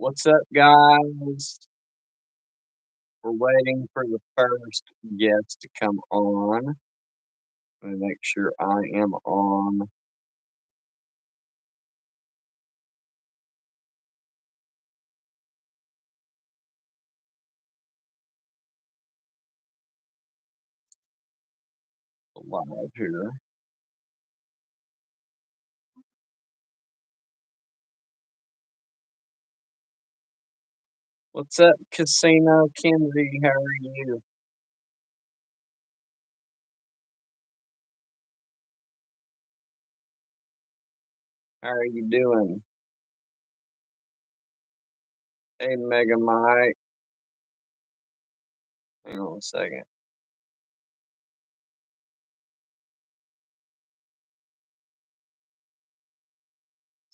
What's up, guys? We're waiting for the first guest to come on. Let me make sure I am on. Live here. What's up, Casino Kenzie? How are you? How are you doing? Hey, Mega Mike. Hang on a second.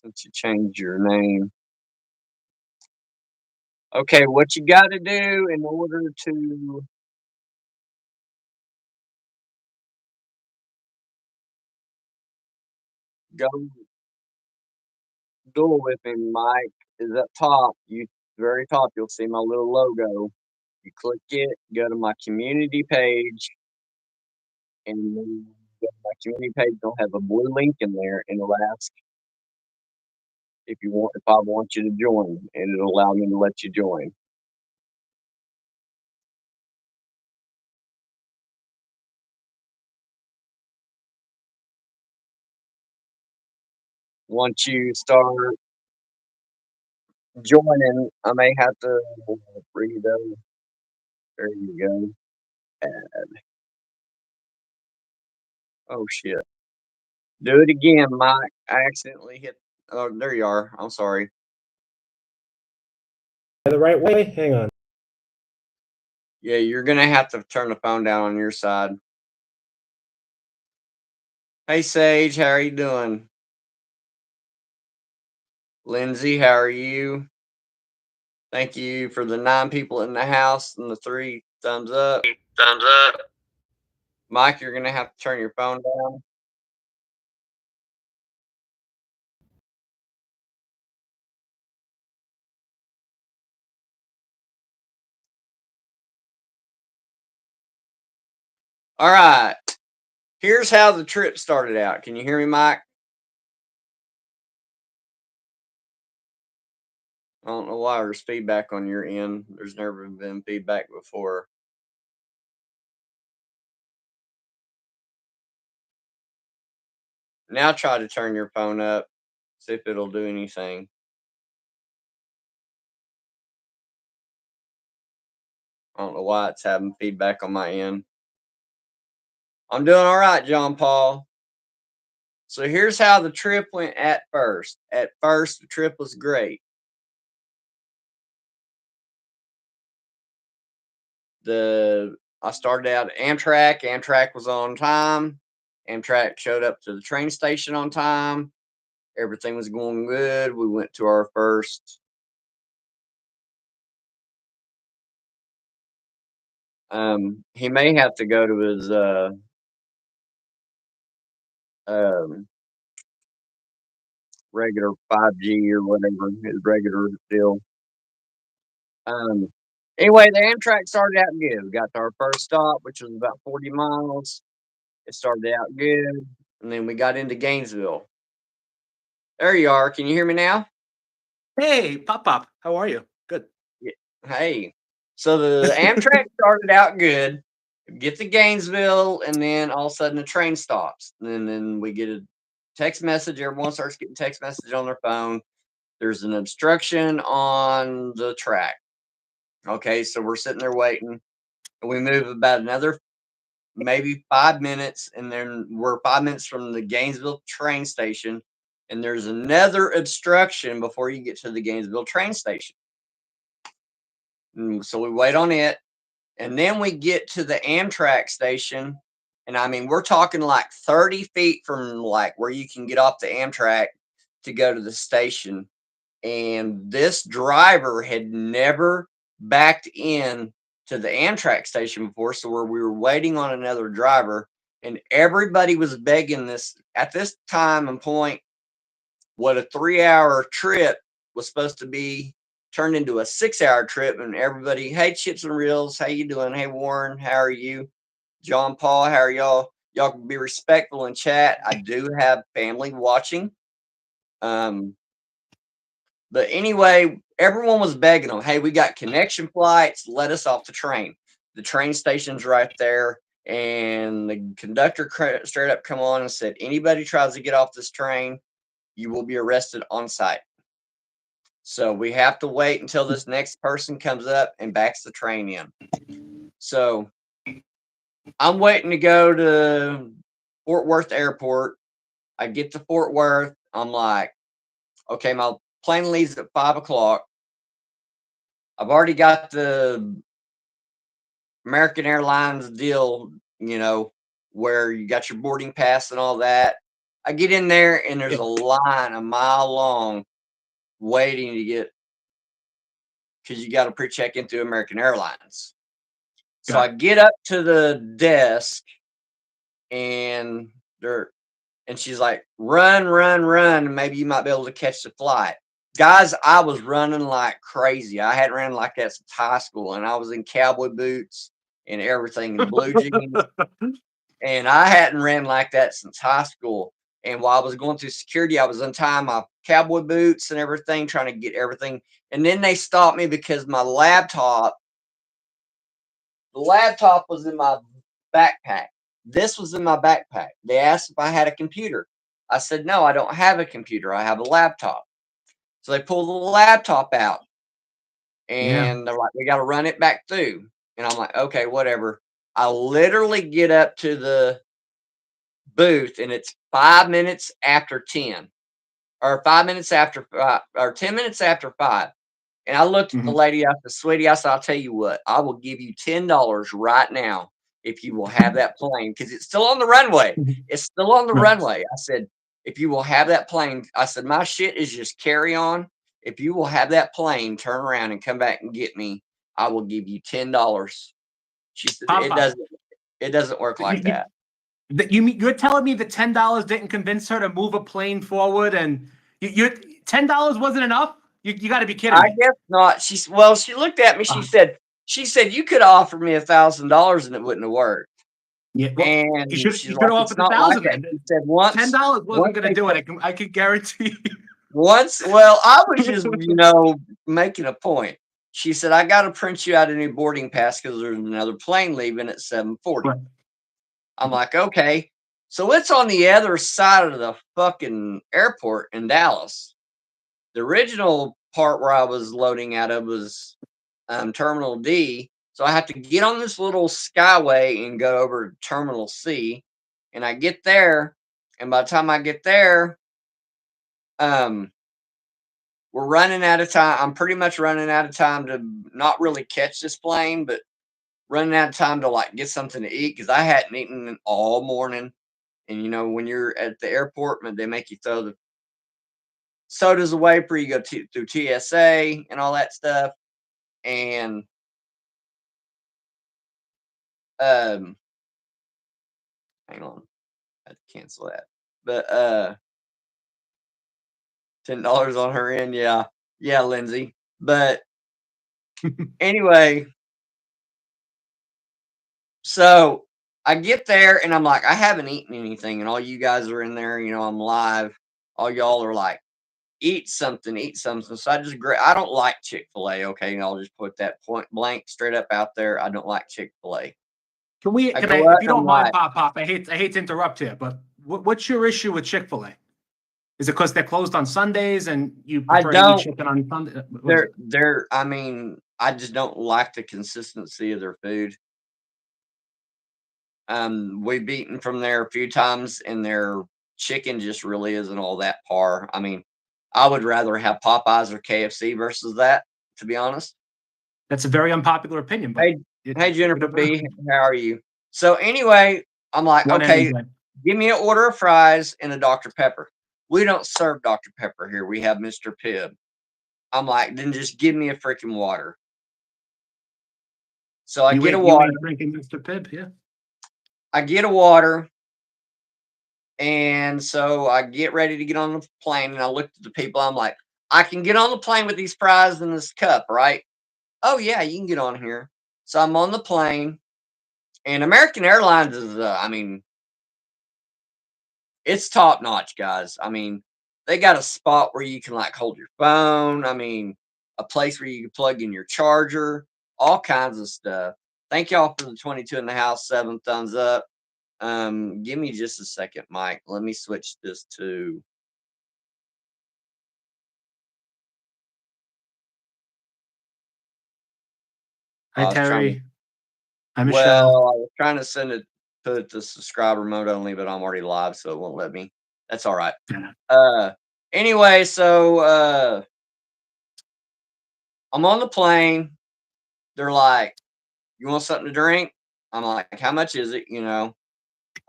Since you changed your name. Okay, what you got to do in order to go duel with him, Mike, is up top. You very top. You'll see my little logo. You click it, go to my community page, and then you go to my community page. They'll have a blue link in there, and it'll ask if I want you to join, and it'll allow me to let you join. Once you start joining, I may have to read those. There you go. Add. Oh shit! Do it again, Mike. I accidentally hit. Oh, there you are. I'm sorry. The right way? Hang on. Yeah, you're gonna have to turn the phone down on your side. Hey Sage, how are you doing? Lindsay, how are you? Thank you for the 9 people in the house and the 3 thumbs up. Thumbs up. Mike, you're gonna have to turn your phone down. All right. Here's how the trip started out. Can you hear me, Mike? I don't know why there's feedback on your end. There's never been feedback before. Now try to turn your phone up. See if it'll do anything. I don't know why it's having feedback on my end. I'm doing all right, John Paul. So here's how the trip went at first. At first, the trip was great. I started out at Amtrak. Amtrak was on time. Amtrak showed up to the train station on time. Everything was going good. We went to our first he may have to go to his um regular 5G or whatever, his regular deal. Um anyway, the Amtrak started out good. We got to our first stop, which was about 40 miles. It started out good. And then we got into Gainesville. There you are. Can you hear me now? Hey, Pop Pop. How are you? Good. Yeah. Hey. So the Amtrak started out good. Get to Gainesville, and then all of a sudden the train stops. And then we get a text message. Everyone starts getting text message on their phone. There's an obstruction on the track. Okay, so we're sitting there waiting. And we move about another maybe 5 minutes, and then we're 5 minutes from the Gainesville train station. And there's another obstruction before you get to the Gainesville train station. So we wait on it. And then we get to the Amtrak station. And I mean, we're talking like 30 feet from like where you can get off the Amtrak to go to the station. And this driver had never backed in to the Amtrak station before. So where we were waiting on another driver, and everybody was begging this at this time and point what a 3-hour trip was supposed to be turned into a 6-hour trip, and everybody, hey, Chips and Reels, how you doing? Hey, Warren, how are you? John Paul, how are y'all? Y'all can be respectful in chat. I do have family watching. But anyway, everyone was begging them, hey, we got connection flights. Let us off the train. The train station's right there. And the conductor straight up come on and said, anybody tries to get off this train, you will be arrested on site. So we have to wait until this next person comes up and backs the train in. So I'm waiting to go to Fort Worth Airport. I get to Fort Worth. I'm like, okay, my plane leaves at 5 o'clock. I've already got the American Airlines deal, where you got your boarding pass and all that. I get in there and there's a line a mile long waiting to get, because you got to pre-check into American Airlines. So I get up to the desk and she's like, run, run, run. Maybe you might be able to catch the flight. Guys, I was running like crazy. I hadn't ran like that since high school, and I was in cowboy boots and everything and blue jeans. And I hadn't ran like that since high school. And while I was going through security, I was untying my cowboy boots and everything, trying to get everything. And then they stopped me because my laptop was in my backpack. This was in my backpack. They asked if I had a computer. I said, no, I don't have a computer. I have a laptop. So they pulled the laptop out. And they're like, we got to run it back through. And I'm like, okay, whatever. I literally get up to the booth and it's 5 minutes after 10 or 5 minutes after 5 or 10 minutes after 5. And I looked at the lady. I said, sweetie, I said, I'll tell you what, I will give you $10 right now if you will have that plane, because it's still on the runway. It's still on the runway. I said, if you will have that plane, I said, my shit is just carry on. If you will have that plane turn around and come back and get me, I will give you $10. She said, it doesn't work like that. You're telling me the $10 didn't convince her to move a plane forward, and you $10 wasn't enough? You got to be kidding me. I guess not. She looked at me. She said, you could offer me $1,000 and it wouldn't have worked. Yeah, well, and you she's could like, have it's offered not like that. $1,000. She said once $10 wasn't going to do it. I could guarantee you. Well, I was just, making a point. She said, I got to print you out a new boarding pass because there's another plane leaving at 7:40. Right. I'm like, okay. So it's on the other side of the fucking airport in Dallas. The original part where I was loading out of was Terminal D. So I have to get on this little skyway and go over to Terminal C. And I get there. And by the time I get there, we're running out of time. I'm pretty much running out of time to not really catch this plane, but running out of time to like get something to eat because I hadn't eaten all morning. And when you're at the airport, they make you throw the sodas away before you go through TSA and all that stuff. And hang on, I had to cancel that. But $10 on her end, yeah, Lindsay. But anyway, so I get there and I'm like, I haven't eaten anything, and all you guys are in there. I'm live. All y'all are like, eat something. So I don't like Chick-fil-A. Okay, and I'll just put that point blank straight up out there. I don't like Chick-fil-A. If you don't mind, Pop, I hate to interrupt here, but what's your issue with Chick-fil-A? Is it because they're closed on Sundays and you prefer to eat chicken on Sunday? I just don't like the consistency of their food. We've eaten from there a few times, and their chicken just really isn't all that par. I would rather have Popeyes or KFC versus that, to be honest. That's a very unpopular opinion. But hey, Jennifer B, how are you? So anyway, I'm like, okay, give me an order of fries and a Dr. Pepper. We don't serve Dr. Pepper here. We have Mr. Pibb. I'm like, then just give me a freaking water. So I get a water. Drinking Mr. Pibb, yeah. I get a water. And so I get ready to get on the plane, and I looked at the people. I'm like, I can get on the plane with these fries in this cup, right? Oh, yeah, you can get on here. So I'm on the plane, and American Airlines is, I mean, it's top notch, guys. I mean, they got a spot where you can like hold your phone. I mean, a place where you can plug in your charger, all kinds of stuff. Thank y'all for the 22 in the house, 7 thumbs up. Give me just a second, Mike. Let me switch this to. Hi, I was trying to. Terry. Hi, Well, Michelle. I was trying to send it put the subscriber mode only, but I'm already live, so it won't let me. That's all right. Yeah. Anyway, so I'm on the plane. They're like, "You want something to drink?" I'm like, "How much is it?" You know.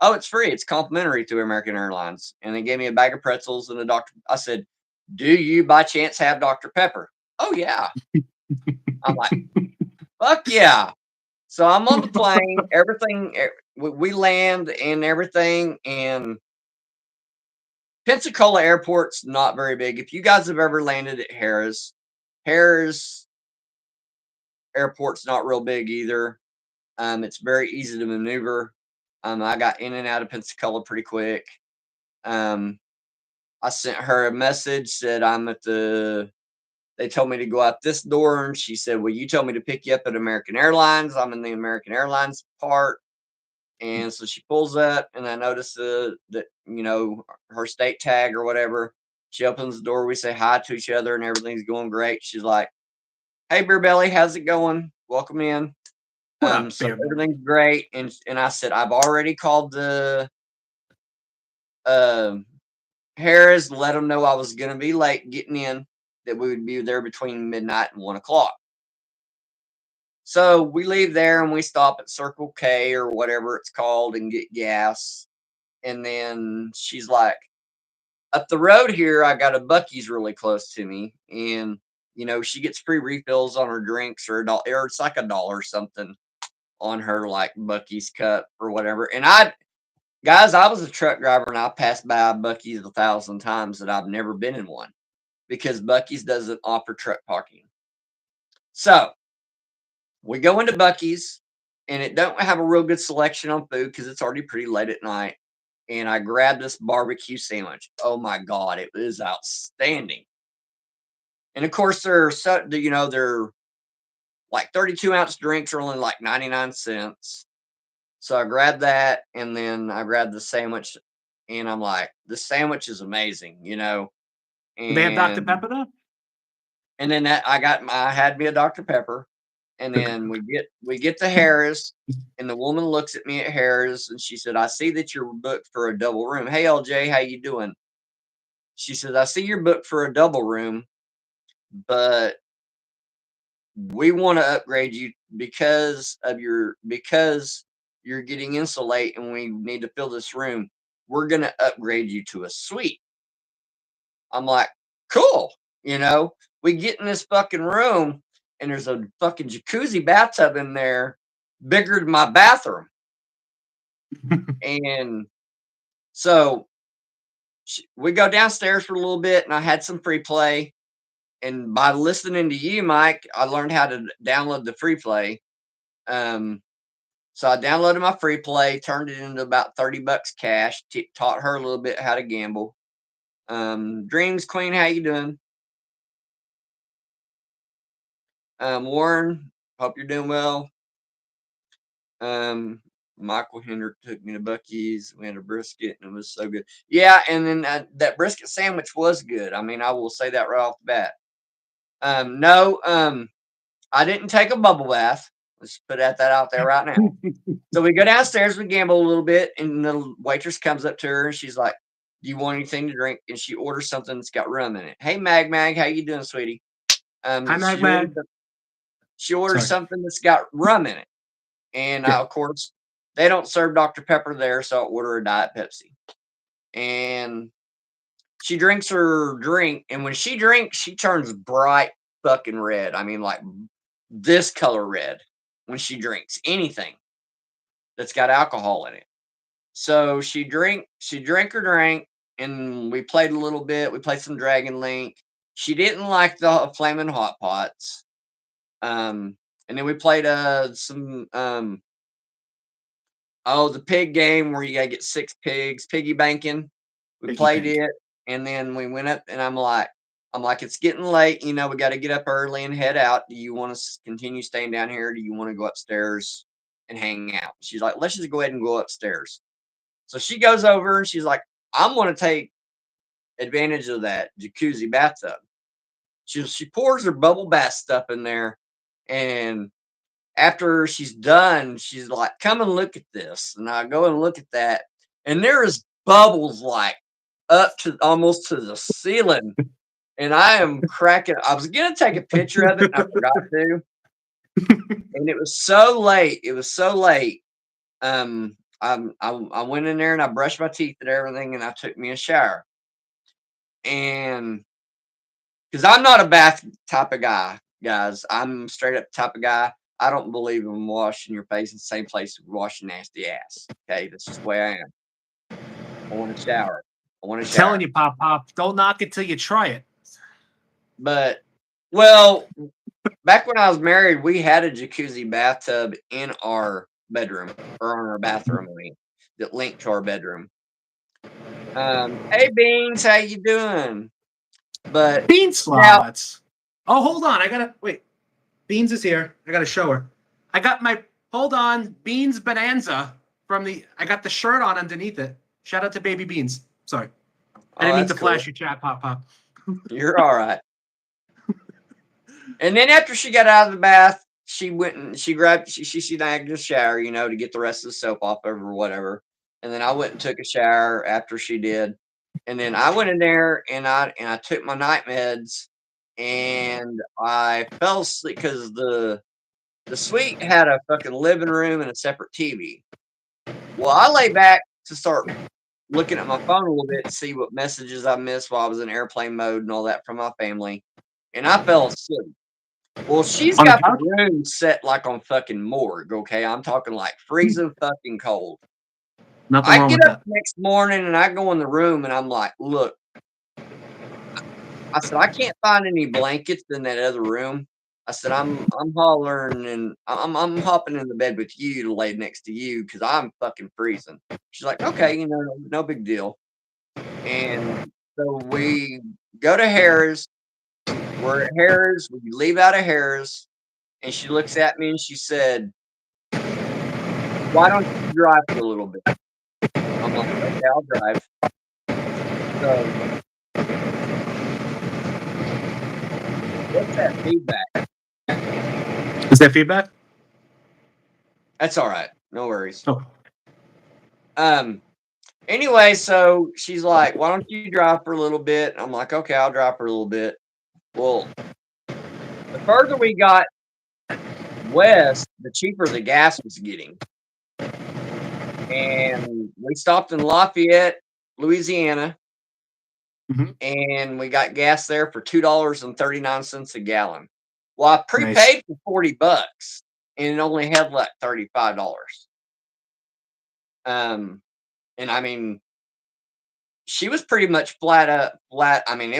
"Oh, it's free. It's complimentary through American Airlines." And they gave me a bag of pretzels and a Dr. I said, "Do you by chance have Dr. Pepper?" "Oh yeah." I'm like, "Fuck yeah." So I'm on the plane, everything we land and everything, and Pensacola Airport's not very big. If you guys have ever landed at Harris Airport's not real big either. It's very easy to maneuver. I got in and out of Pensacola pretty quick. I sent her a message, said I'm at the. They told me to go out this door, and she said, "Well, you told me to pick you up at American Airlines. I'm in the American Airlines part." And so she pulls up, and I notice that her state tag or whatever. She opens the door. We say hi to each other, and everything's going great. She's like, "Hey, Beer Belly, how's it going? Welcome in." What up, So Bear Belly? everything's great, and I said I've already called the uh, Harris, let them know I was going to be late getting in, that we would be there between midnight and 1 o'clock. So we leave there and we stop at Circle K or whatever it's called and get gas. And then she's like, "Up the road here, I got a Buc-ee's really close to me, and she gets free refills on her drinks or or it's like $1 or something on her like Buc-ee's cup or whatever." And guys, I was a truck driver and I passed by Buc-ee's 1,000 times that I've never been in one because Buc-ee's doesn't offer truck parking. So we go into Buc-ee's and it don't have a real good selection on food because it's already pretty late at night. And I grabbed this barbecue sandwich. Oh my God, it was outstanding. And of course, they're like 32-ounce drinks are only like 99 cents. So I grabbed that and then I grabbed the sandwich and I'm like, "The sandwich is amazing, you know." Do they have Dr. And Pepper though? and then I had me a Dr. Pepper, and then we get to Harris, and the woman looks at me at Harris, and she said, "I see that you're booked for a double room. Hey, LJ, how you doing?" She says, "I see you're booked for a double room, but we want to upgrade you because you're getting insulate, and we need to fill this room. We're gonna upgrade you to a suite." I'm like, "Cool." We get in this fucking room and there's a fucking jacuzzi bathtub in there bigger than my bathroom. And so we go downstairs for a little bit and I had some free play. And by listening to you, Mike, I learned how to download the free play. So I downloaded my free play, turned it into about $30 cash, taught her a little bit how to gamble. Dreams Queen, how you doing? Warren, hope you're doing well. Michael Hendrick took me to Buc-ee's. We had a brisket and it was so good. Yeah, and then that brisket sandwich was good. I mean, I will say that right off the bat. No, I didn't take a bubble bath. Let's put that out there right now. So we go downstairs, we gamble a little bit, and the waitress comes up to her and she's like, "Do you want anything to drink?" And she orders something that's got rum in it. "Hey, Mag, how you doing, sweetie?" Hi, Mag. She orders something that's got rum in it. And of course, they don't serve Dr. Pepper there, so I order a Diet Pepsi. And she drinks her drink, and when she drinks, she turns bright fucking red. I mean, like this color red when she drinks anything that's got alcohol in it. So she drank her drink, and we played a little bit. We played some Dragon Link. She didn't like the flaming hot pots. And then we played some the pig game where you gotta get 6 pigs, piggy banking. We played it, and then we went up, and I'm like, it's getting late. We got to get up early and head out. Do you want to continue staying down here? Or do you want to go upstairs and hang out? She's like, let's just go ahead and go upstairs. So she goes over, and she's like, I'm going to take advantage of that jacuzzi bathtub. She pours her bubble bath stuff in there, and after she's done, she's like, come and look at this. And I go and look at that, and there is bubbles like up to almost to the ceiling. And I am cracking. I was gonna take a picture of it, and I forgot to. And it was so late. I went in there and I brushed my teeth and everything, and I took me a shower. And because I'm not a bath type of guy, guys, I'm straight up type of guy. I don't believe in washing your face in the same place you wash your nasty ass. Okay, that's just the way I am. I want to shower. Telling you, Pop, don't knock it till you try it. But, well, back when I was married, we had a jacuzzi bathtub in our bedroom, or in our bathroom, that linked to our bedroom. Hey, Beans, how you doing? But Bean slots. Oh, hold on. I gotta wait. Beans is here. I gotta show her. I got my Beans Bonanza I got the shirt on underneath it. Shout out to Baby Beans. Sorry. I didn't mean to flash your chat, Pop. You're all right. And then after she got out of the bath, she went and she snagged a shower, to get the rest of the soap off of her or whatever. And then I went and took a shower after she did. And then I went in there and I took my night meds, and I fell asleep because the suite had a fucking living room and a separate TV. Well, I lay back to start looking at my phone a little bit to see what messages I missed while I was in airplane mode and all that from my family. And I fell asleep. Well, she's got the room set like on fucking morgue, okay? I'm talking like freezing fucking cold. I get up the next morning and I go in the room and I'm like, look, I said, I can't find any blankets in that other room. I said, I'm hollering and I'm hopping in the bed with you to lay next to you because I'm fucking freezing. She's like, okay, no big deal. And so we go to Harris. We're at Harris. We leave out of Harris. And she looks at me and she said, why don't you drive for a little bit? I'm like, okay, I'll drive. So, what's that feedback? Is that feedback? That's all right. No worries. Oh. Anyway, so she's like, why don't you drive for a little bit? I'm like, okay, I'll drive for a little bit. Well, the further we got west, the cheaper the gas was getting. And we stopped in Lafayette, Louisiana. Mm-hmm. And we got gas there for $2.39 a gallon. Well, I prepaid for $40 and it only had like $35. And I mean, she was pretty much flat. I mean,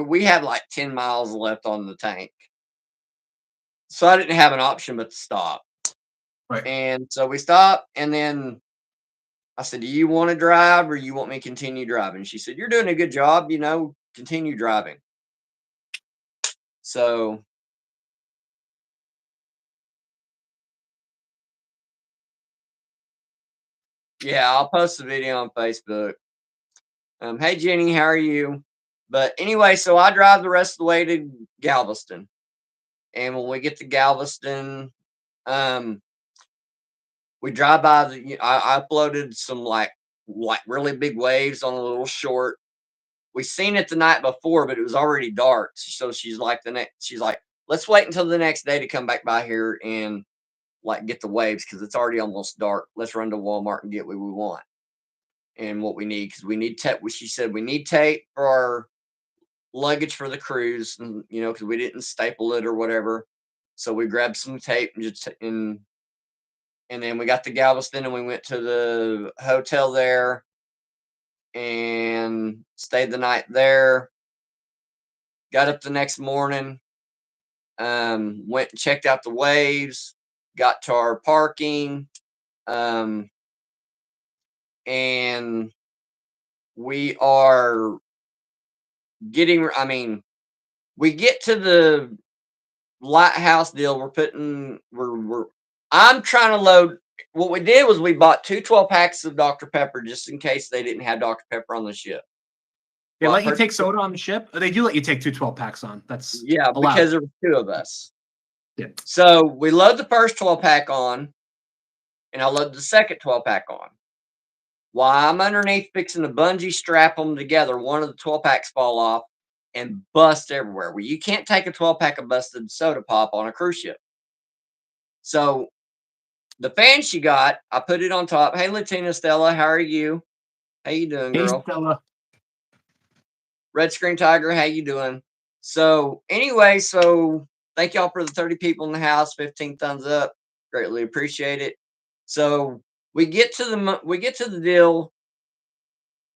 we had like 10 miles left on the tank. So I didn't have an option but to stop. Right. And so we stopped, and then I said, do you want to drive or you want me to continue driving? She said, you're doing a good job, continue driving. So yeah, I'll post the video on Facebook. Hey Jenny, how are you? But anyway, so I drive the rest of the way to Galveston. And when we get to Galveston, we drive by I uploaded some like really big waves on a little short. We seen it the night before, but it was already dark. So she's like, let's wait until the next day to come back by here and like get the waves because it's already almost dark. Let's run to Walmart and get what we want and what we need because we need tape. She said we need tape for our luggage for the cruise, and because we didn't staple it or whatever. So we grabbed some tape and then we got to Galveston and we went to the hotel there and stayed the night there. Got up the next morning, went and checked out the waves, got to our parking, and we are getting, we get to the lighthouse deal. I'm trying to load. What we did was we bought 2 12-packs of Dr. Pepper just in case they didn't have Dr. Pepper on the ship. They let you take soda on the ship? Or they do let you take 2 12-packs on. That's allowed. Because there were 2 of us. Yeah. So we load the first 12-pack on, and I load the second 12-pack on. While I'm underneath fixing to bungee strap them together, one of the 12-packs fall off and bust everywhere. Well, you can't take a 12-pack of busted soda pop on a cruise ship. So the fan she got, I put it on top. Hey, Latina Stella, how are you? How you doing, girl? Hey, Stella. Red Screen Tiger, how you doing? So anyway, thank y'all for the 30 people in the house. 15 thumbs up, greatly appreciate it. So we get to the deal,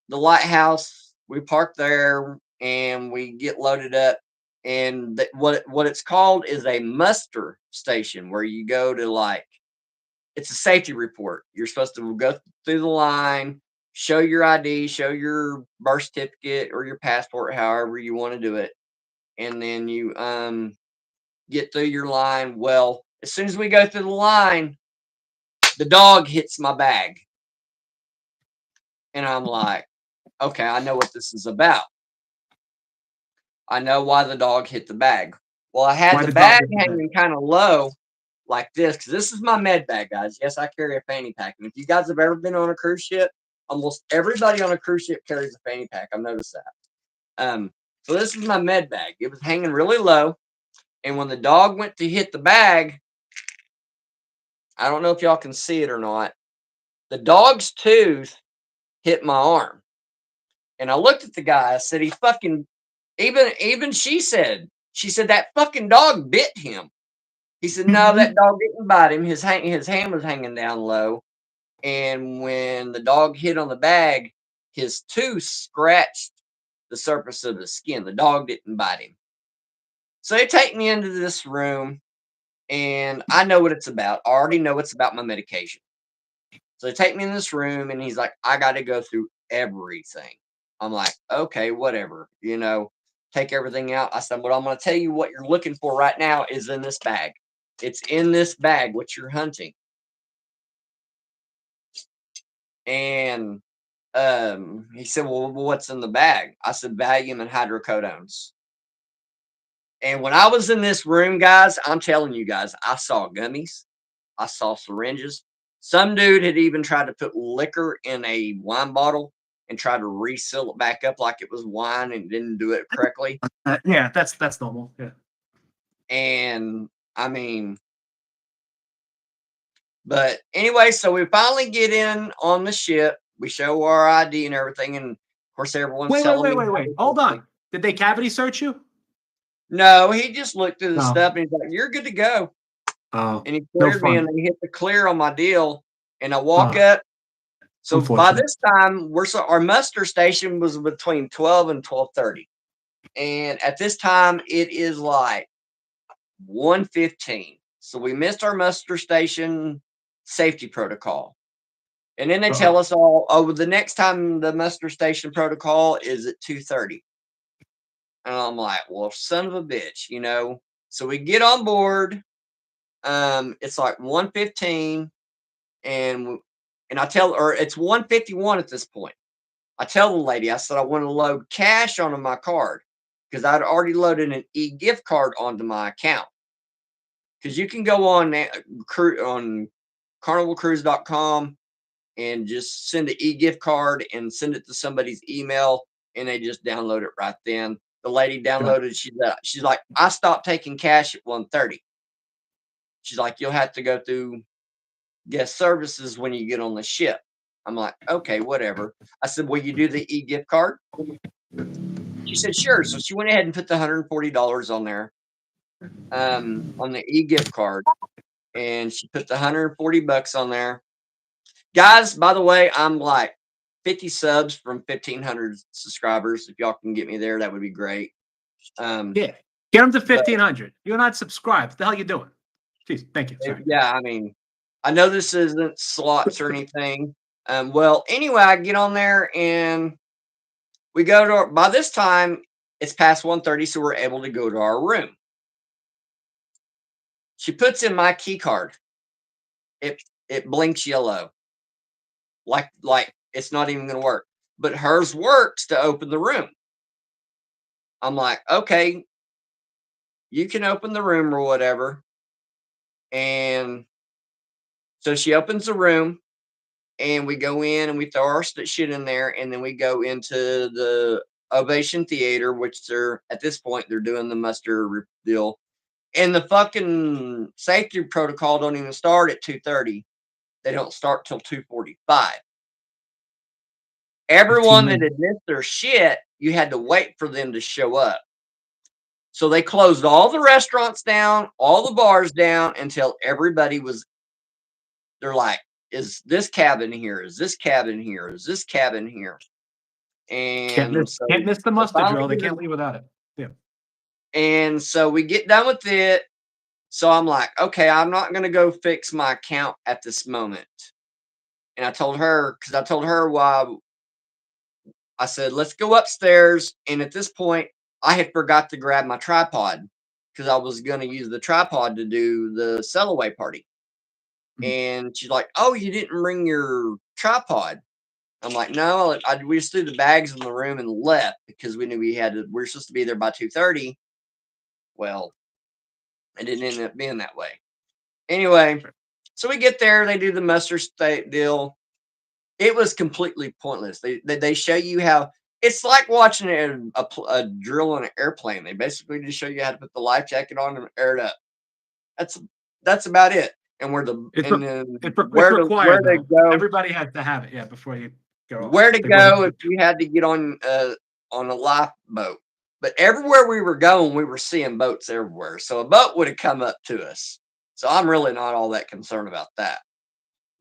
the lighthouse. We park there and we get loaded up. And what it's called is a muster station, where you go to it's a safety report. You're supposed to go through the line, show your ID, show your birth certificate or your passport, however you want to do it. And then you get through your line. Well, as soon as we go through the line, the dog hits my bag. And I'm like, okay, I know what this is about. I know why the dog hit the bag. Well, I had the bag hanging kind of low like this, because this is my med bag, guys. Yes, I carry a fanny pack. And if you guys have ever been on a cruise ship, almost everybody on a cruise ship carries a fanny pack. I've noticed that. So this is my med bag. It was hanging really low. And when the dog went to hit the bag, I don't know if y'all can see it or not, the dog's tooth hit my arm. And I looked at the guy. I said, he fucking, even she said that fucking dog bit him. He said, no, that dog didn't bite him. His hand was hanging down low. And when the dog hit on the bag, his tooth scratched the surface of the skin. The dog didn't bite him. So they take me into this room, and I know what it's about. I already know it's about my medication. So they take me in this room, and he's like, I got to go through everything. I'm like, okay, whatever, take everything out. I said, well, I'm going to tell you what you're looking for right now is in this bag. It's in this bag, what you're hunting. And he said, well, what's in the bag? I said, Valium and hydrocodones. And when I was in this room, guys, I'm telling you guys, I saw gummies. I saw syringes. Some dude had even tried to put liquor in a wine bottle and tried to reseal it back up like it was wine and didn't do it correctly. Yeah, that's normal. Yeah. And but anyway, so we finally get in on the ship. We show our ID and everything, and of course everyone's telling me. Wait. Hold on. Did they cavity search you? No, he just looked through the stuff and he's like, "You're good to go." Oh, and he cleared me, and they hit the clear on my deal, and I walk up. So by this time, our muster station was between 12 and 12:30, and at this time it is like 1:15. So we missed our muster station safety protocol, and then they tell us all, oh, the next time the muster station protocol is at 2:30, and I'm like, well, son of a bitch, So we get on board. It's like 1:15, and I tell her it's 1:51 at this point. I tell the lady, I said I want to load cash onto my card because I'd already loaded an e-gift card onto my account. Because you can go on carnivalcruise.com and just send an e-gift card and send it to somebody's email, and they just download it right then. The lady downloaded. She's like, I stopped taking cash at 1:30. She's like, you'll have to go through guest services when you get on the ship. I'm like, okay, whatever. I said, will you do the e-gift card? She said, sure. So she went ahead and put the $140 on there, on the e-gift card, and she put the $140 on there. Guys, by the way, I'm like 50 subs from 1,500 subscribers. If y'all can get me there, that would be great. Yeah, get them to 1,500. You're not subscribed. What the hell you doing? Jeez, thank you. Sorry. Yeah, I mean, I know this isn't slots or anything. Well, anyway, I get on there and we go to. By this time, it's past 1:30, so we're able to go to our room. She puts in my key card. It blinks yellow, like it's not even going to work. But hers works to open the room. I'm like, okay, you can open the room or whatever. And so she opens the room, and we go in and we throw our shit in there, and then we go into the Ovation Theater, which they're at this point they're doing the muster deal. And the fucking safety protocol don't even start at 2:30. They don't start till 2:45. Everyone that had missed their shit, you had to wait for them to show up. So they closed all the restaurants down, all the bars down until everybody was. They're like, is this cabin here? Is this cabin here? Is this cabin here? And can't miss the muster drill. They can't leave without it. Yeah. And so we get done with it. So I'm like, okay, I'm not going to go fix my account at this moment. And I told her, because I told her why. I said, let's go upstairs. And at this point, I had forgot to grab my tripod because I was going to use the tripod to do the sail away party. And she's like, oh, you didn't bring your tripod. I'm like, no, we just threw the bags in the room and left because we knew we were supposed to be there by 2:30. Well, it didn't end up being that way. Anyway, so we get there, they do the muster state deal. It was completely pointless. They show you how it's like watching a drill on an airplane. They basically just show you how to put the life jacket on and air it up. That's about it. And where to go. Everybody has to have it, yeah, before you go. Where to go if you had to get on a lifeboat. But everywhere we were going, we were seeing boats everywhere. So a boat would have come up to us. So I'm really not all that concerned about that.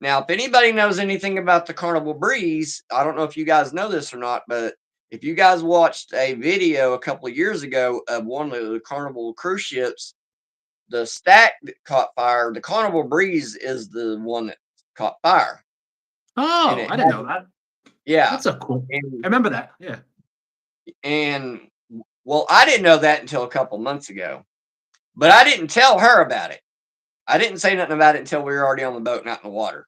Now, if anybody knows anything about the Carnival Breeze, I don't know if you guys know this or not, but if you guys watched a video a couple of years ago of one of the Carnival cruise ships, the stack that caught fire, the Carnival Breeze is the one that caught fire. Oh, I didn't know that. Yeah. That's a cool. I remember that. Yeah. And well, I didn't know that until a couple months ago, but I didn't tell her about it. I didn't say nothing about it until we were already on the boat, not in the water.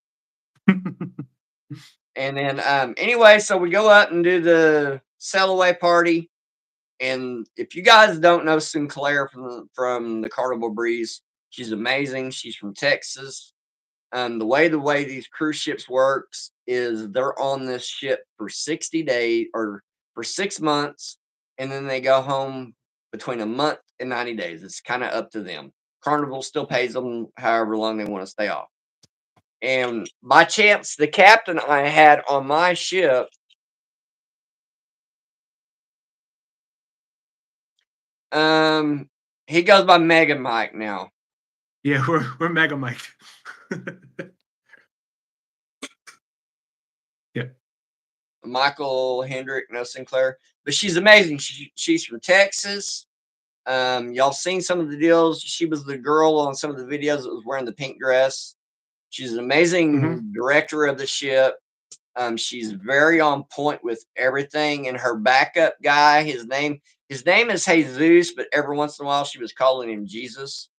And then, anyway, so we go up and do the sail away party. And if you guys don't know Sinclair from the Carnival Breeze, she's amazing. She's from Texas. The way these cruise ships works is they're on this ship for 60 days or for 6 months, and then they go home between a month and 90 days. It's kind of up to them. Carnival still pays them however long they want to stay off. And by chance, the captain I had on my ship, he goes by Mega Mike now. Yeah, we're Mega Mike. Yeah. Michael Hendrick, no Sinclair, but she's amazing. She's from Texas. Y'all seen some of the deals. She was the girl on some of the videos that was wearing the pink dress. She's an amazing director of the ship. She's very on point with everything. And her backup guy, his name is Jesus, but every once in a while she was calling him Jesus,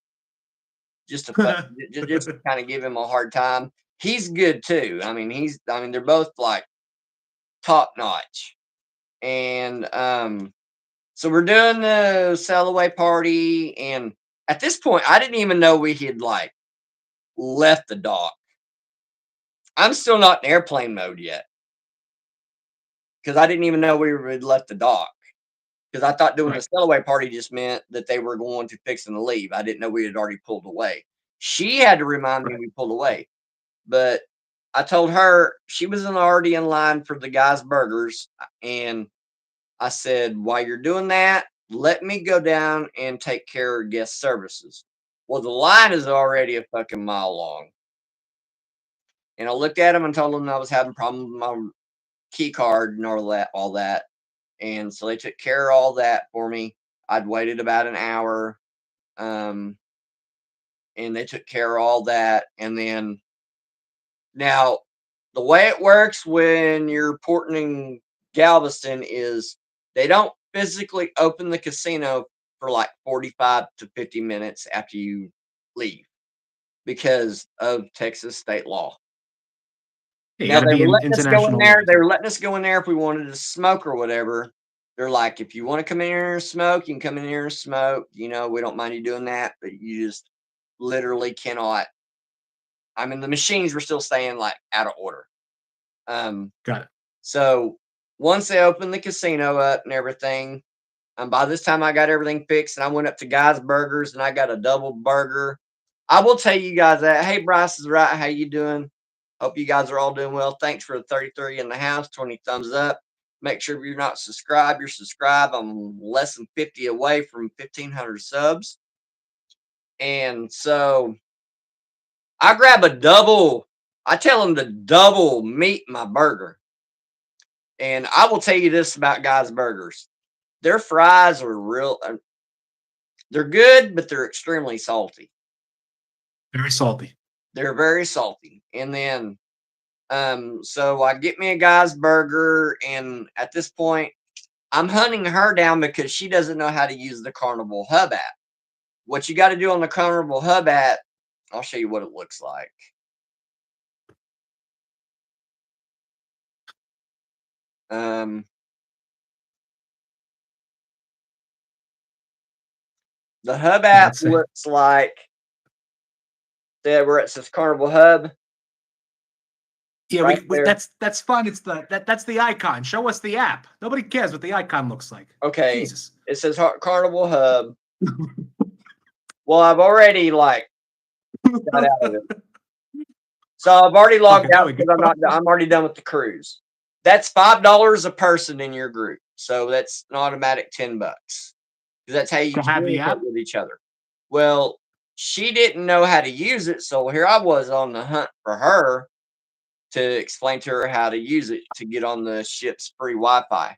just to just kind of give him a hard time. He's good too. I mean, they're both like top notch. And so we're doing the sail away party, and at this point, I didn't even know we had like left the dock. I'm still not in airplane mode yet because I didn't even know we had left the dock. Because I thought doing the sail away party just meant that they were going to fix and leave. I didn't know we had already pulled away. She had to remind me we pulled away, but I told her she was already in line for the guys' burgers, and I said, while you're doing that, let me go down and take care of guest services. Well, the line is already a fucking mile long. And I looked at them and told them I was having problems with my key card and all that. And so they took care of all that for me. I'd waited about an hour, and they took care of all that. And then now, the way it works when you're porting in Galveston is they don't physically open the casino for like 45 to 50 minutes after you leave because of Texas state law. Yeah, you Now got to they be were in letting us go in international there. waters. They were letting us go in there if we wanted to smoke or whatever. They're like, if you want to come in here and smoke, you can come in here and smoke. You know, we don't mind you doing that, but you just literally cannot. I mean, the machines were still staying like out of order. Got it. So once they opened the casino up and everything, by this time I got everything fixed and I went up to Guy's Burgers and I got a double burger. I will tell you guys that. Hey, Bryce is right. How you doing? Hope you guys are all doing well. Thanks for the 33 in the house, 20 thumbs up. Make sure if you're not subscribed, you're subscribed. I'm less than 50 away from 1,500 subs. And so I grab a double. I tell them to double meat my burger. And I will tell you this about Guy's Burgers. Their fries are real. They're good, but they're extremely salty. Very salty. They're very salty. And then, so I get me a Guy's Burger, and at this point, I'm hunting her down because she doesn't know how to use the Carnival Hub app. What you got to do on the Carnival Hub app, I'll show you what it looks like. The Hub app looks like there where it says Carnival Hub. Yeah, right that's fun. It's that's the icon. Show us the app. Nobody cares what the icon looks like. Okay, Jesus. It says Carnival Hub. Well, I've already like got out of it, so I've already logged out because I'm already done with the cruise. That's $5 a person in your group, so that's an automatic $10 because that's how you communicate with each other. Well, she didn't know how to use it, so here I was on the hunt for her to explain to her how to use it to get on the ship's free Wi-Fi.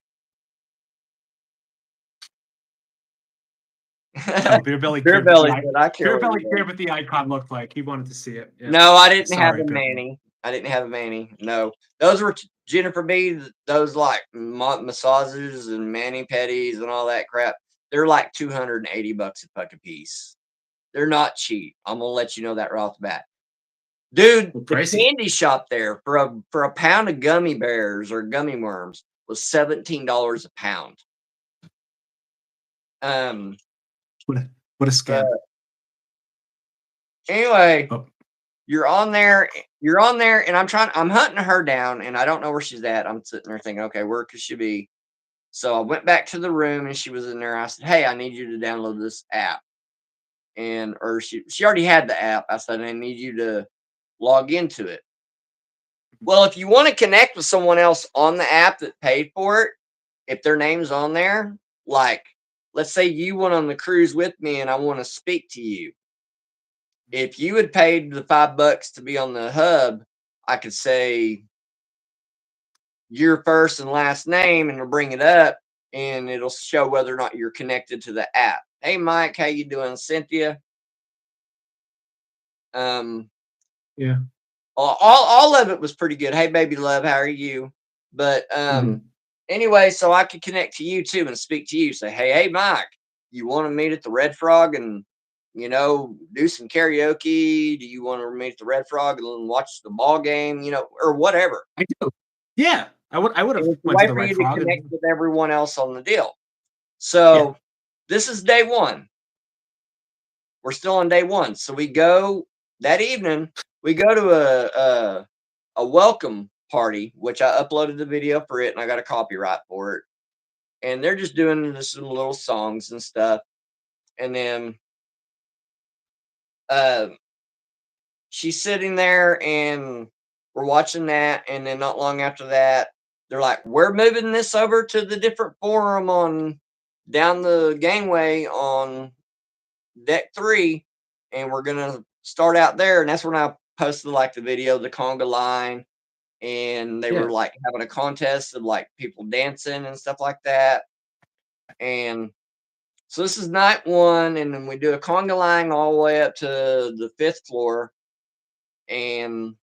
No, Beer Belly cared what the icon looked like. He wanted to see it. Yeah. No, I didn't have a Manny. I didn't have a Manny. No, those were Jennifer B. Those like massages and mani pedis and all that crap. They're like $280 a puck a piece. They're not cheap. I'm gonna let you know that right off the bat. Dude, the candy shop there for a pound of gummy bears or gummy worms was $17 a pound. What a scam. Anyway, you're on there, and I'm hunting her down, and I don't know where she's at. I'm sitting there thinking, okay, where could she be? So I went back to the room, and she was in there. I said, hey, I need you to download this app. Or she already had the app. I said, I need you to log into it. Well, if you want to connect with someone else on the app that paid for it, if their name's on there, like, let's say you went on the cruise with me and I want to speak to you. If you had paid the $5 to be on the hub, I could say your first and last name and it'll bring it up and it'll show whether or not you're connected to the app. Hey, Mike, how you doing? Cynthia? Yeah. All of it was pretty good. Hey, baby love, how are you? But anyway, so I could connect to you too and speak to you. Say, hey, Mike, you want to meet at the Red Frog and do some karaoke? Do you want to meet at the Red Frog and watch the ball game? Or whatever. I do. Yeah, I would have went to the Red Frog to connect with everyone else on the deal. So this is day one. We're still on day one. So we go that evening. We go to a welcome party, which I uploaded the video for it, and I got a copyright for it. And they're just doing this little songs and stuff. And then she's sitting there, and we're watching that. And then not long after that, they're like, we're moving this over to the different forum on down the gangway on deck 3, and we're gonna start out there. And that's when I posted like the video, the conga line, and they were like having a contest of like people dancing and stuff like that. And So this is night 1, and then we do a conga line all the way up to the 5th floor, and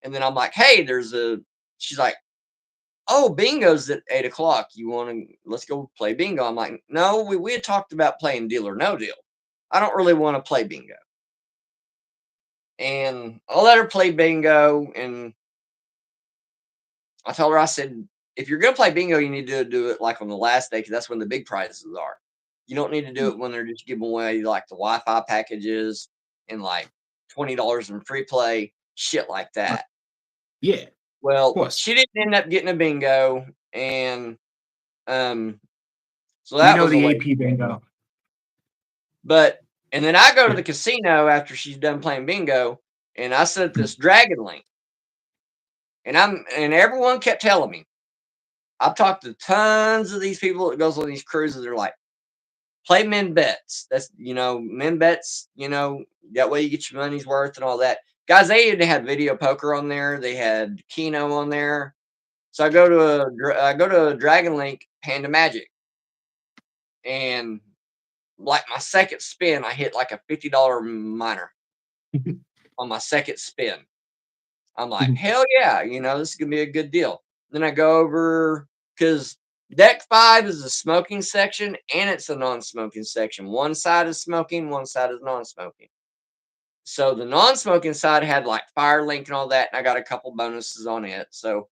then I'm like, hey, she's like, oh, bingo's at 8:00. Let's go play bingo. I'm like, no, we had talked about playing Deal or No Deal. I don't really want to play bingo. And I let her play bingo, and I told her, I said, if you're gonna play bingo, you need to do it like on the last day, because that's when the big prizes are. You don't need to do it when they're just giving away like the Wi-Fi packages and like $20 in free play, shit like that. Yeah. Well, she didn't end up getting a bingo, and so that was the AP bingo. And then I go to the casino after she's done playing bingo, and I set this dragon link. And everyone kept telling me, I've talked to tons of these people that goes on these cruises. They're like, play min bets. That's, min bets, that way you get your money's worth and all that. Guys, they even had video poker on there. They had Keno on there. So I go to a Dragon Link Panda Magic, and like my second spin, I hit like a $50 minor on my second spin. I'm like, hell yeah, this is gonna be a good deal. Then I go over, because deck 5 is a smoking section and it's a non-smoking section. One side is smoking, one side is non-smoking. So the non-smoking side had like Fire Link and all that, and I got a couple bonuses on it. So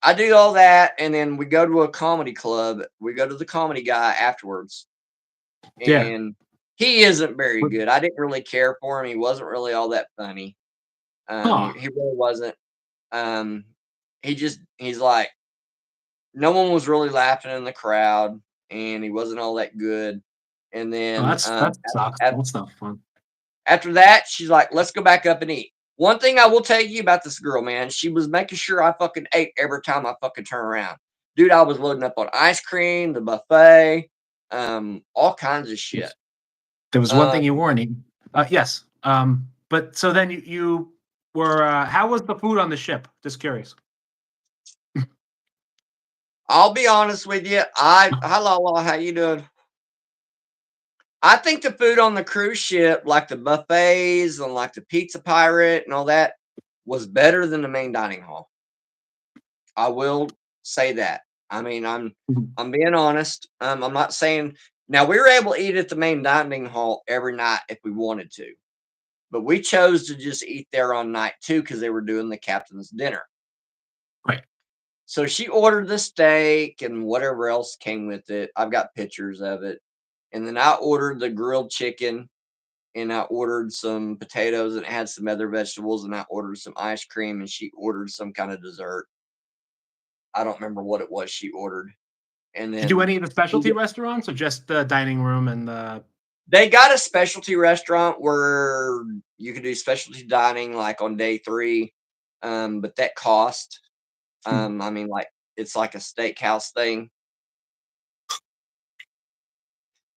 I do all that, and then we go to a comedy club. We go to the comedy guy afterwards, and he isn't very good. I didn't really care for him. He wasn't really all that funny. He really wasn't. He's like, no one was really laughing in the crowd, and he wasn't all that good. And then that sucks. That's not fun. After that, she's like, let's go back up and eat. One thing I will tell you about this girl, man, she was making sure I fucking ate every time I fucking turn around. Dude, I was loading up on ice cream, the buffet, all kinds of shit. There was one thing you weren't eating. Yes. But so then you were, how was the food on the ship? Just curious. I'll be honest with you. Hello, how you doing? I think the food on the cruise ship, like the buffets and like the Pizza Pirate and all that, was better than the main dining hall. I will say that. I mean, I'm being honest. I'm not saying, now we were able to eat at the main dining hall every night if we wanted to, but we chose to just eat there on night 2 because they were doing the captain's dinner. Right. So she ordered the steak and whatever else came with it. I've got pictures of it. And then I ordered the grilled chicken, and I ordered some potatoes, and it had some other vegetables, and I ordered some ice cream, and she ordered some kind of dessert. I don't remember what it was she ordered. And then, did you do any of the specialty restaurants, or just the dining room and the? They got a specialty restaurant where you could do specialty dining like on day 3, but that cost. I mean, like, it's like a steakhouse thing.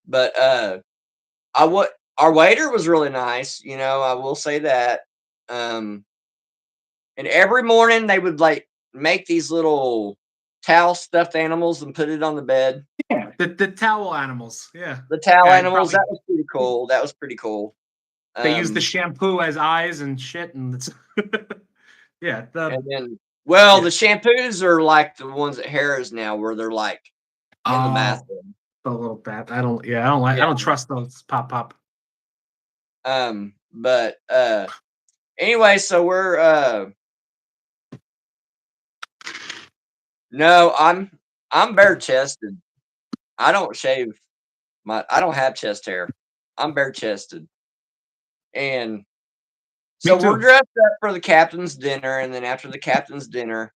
But our waiter was really nice, I will say that. And every morning they would like make these little towel stuffed animals and put it on the bed. Yeah, the towel animals. Yeah, the towel animals. That was pretty cool. That was pretty cool. They use the shampoo as eyes and shit, and it's yeah. And then, the shampoos are like the ones at Harrah's now, where they're like in the bathroom. A little bad. I don't trust those pop. But anyway, so we're no, I'm bare chested. I don't shave I don't have chest hair. I'm bare chested. And so we're dressed up for the captain's dinner, and then after the captain's dinner,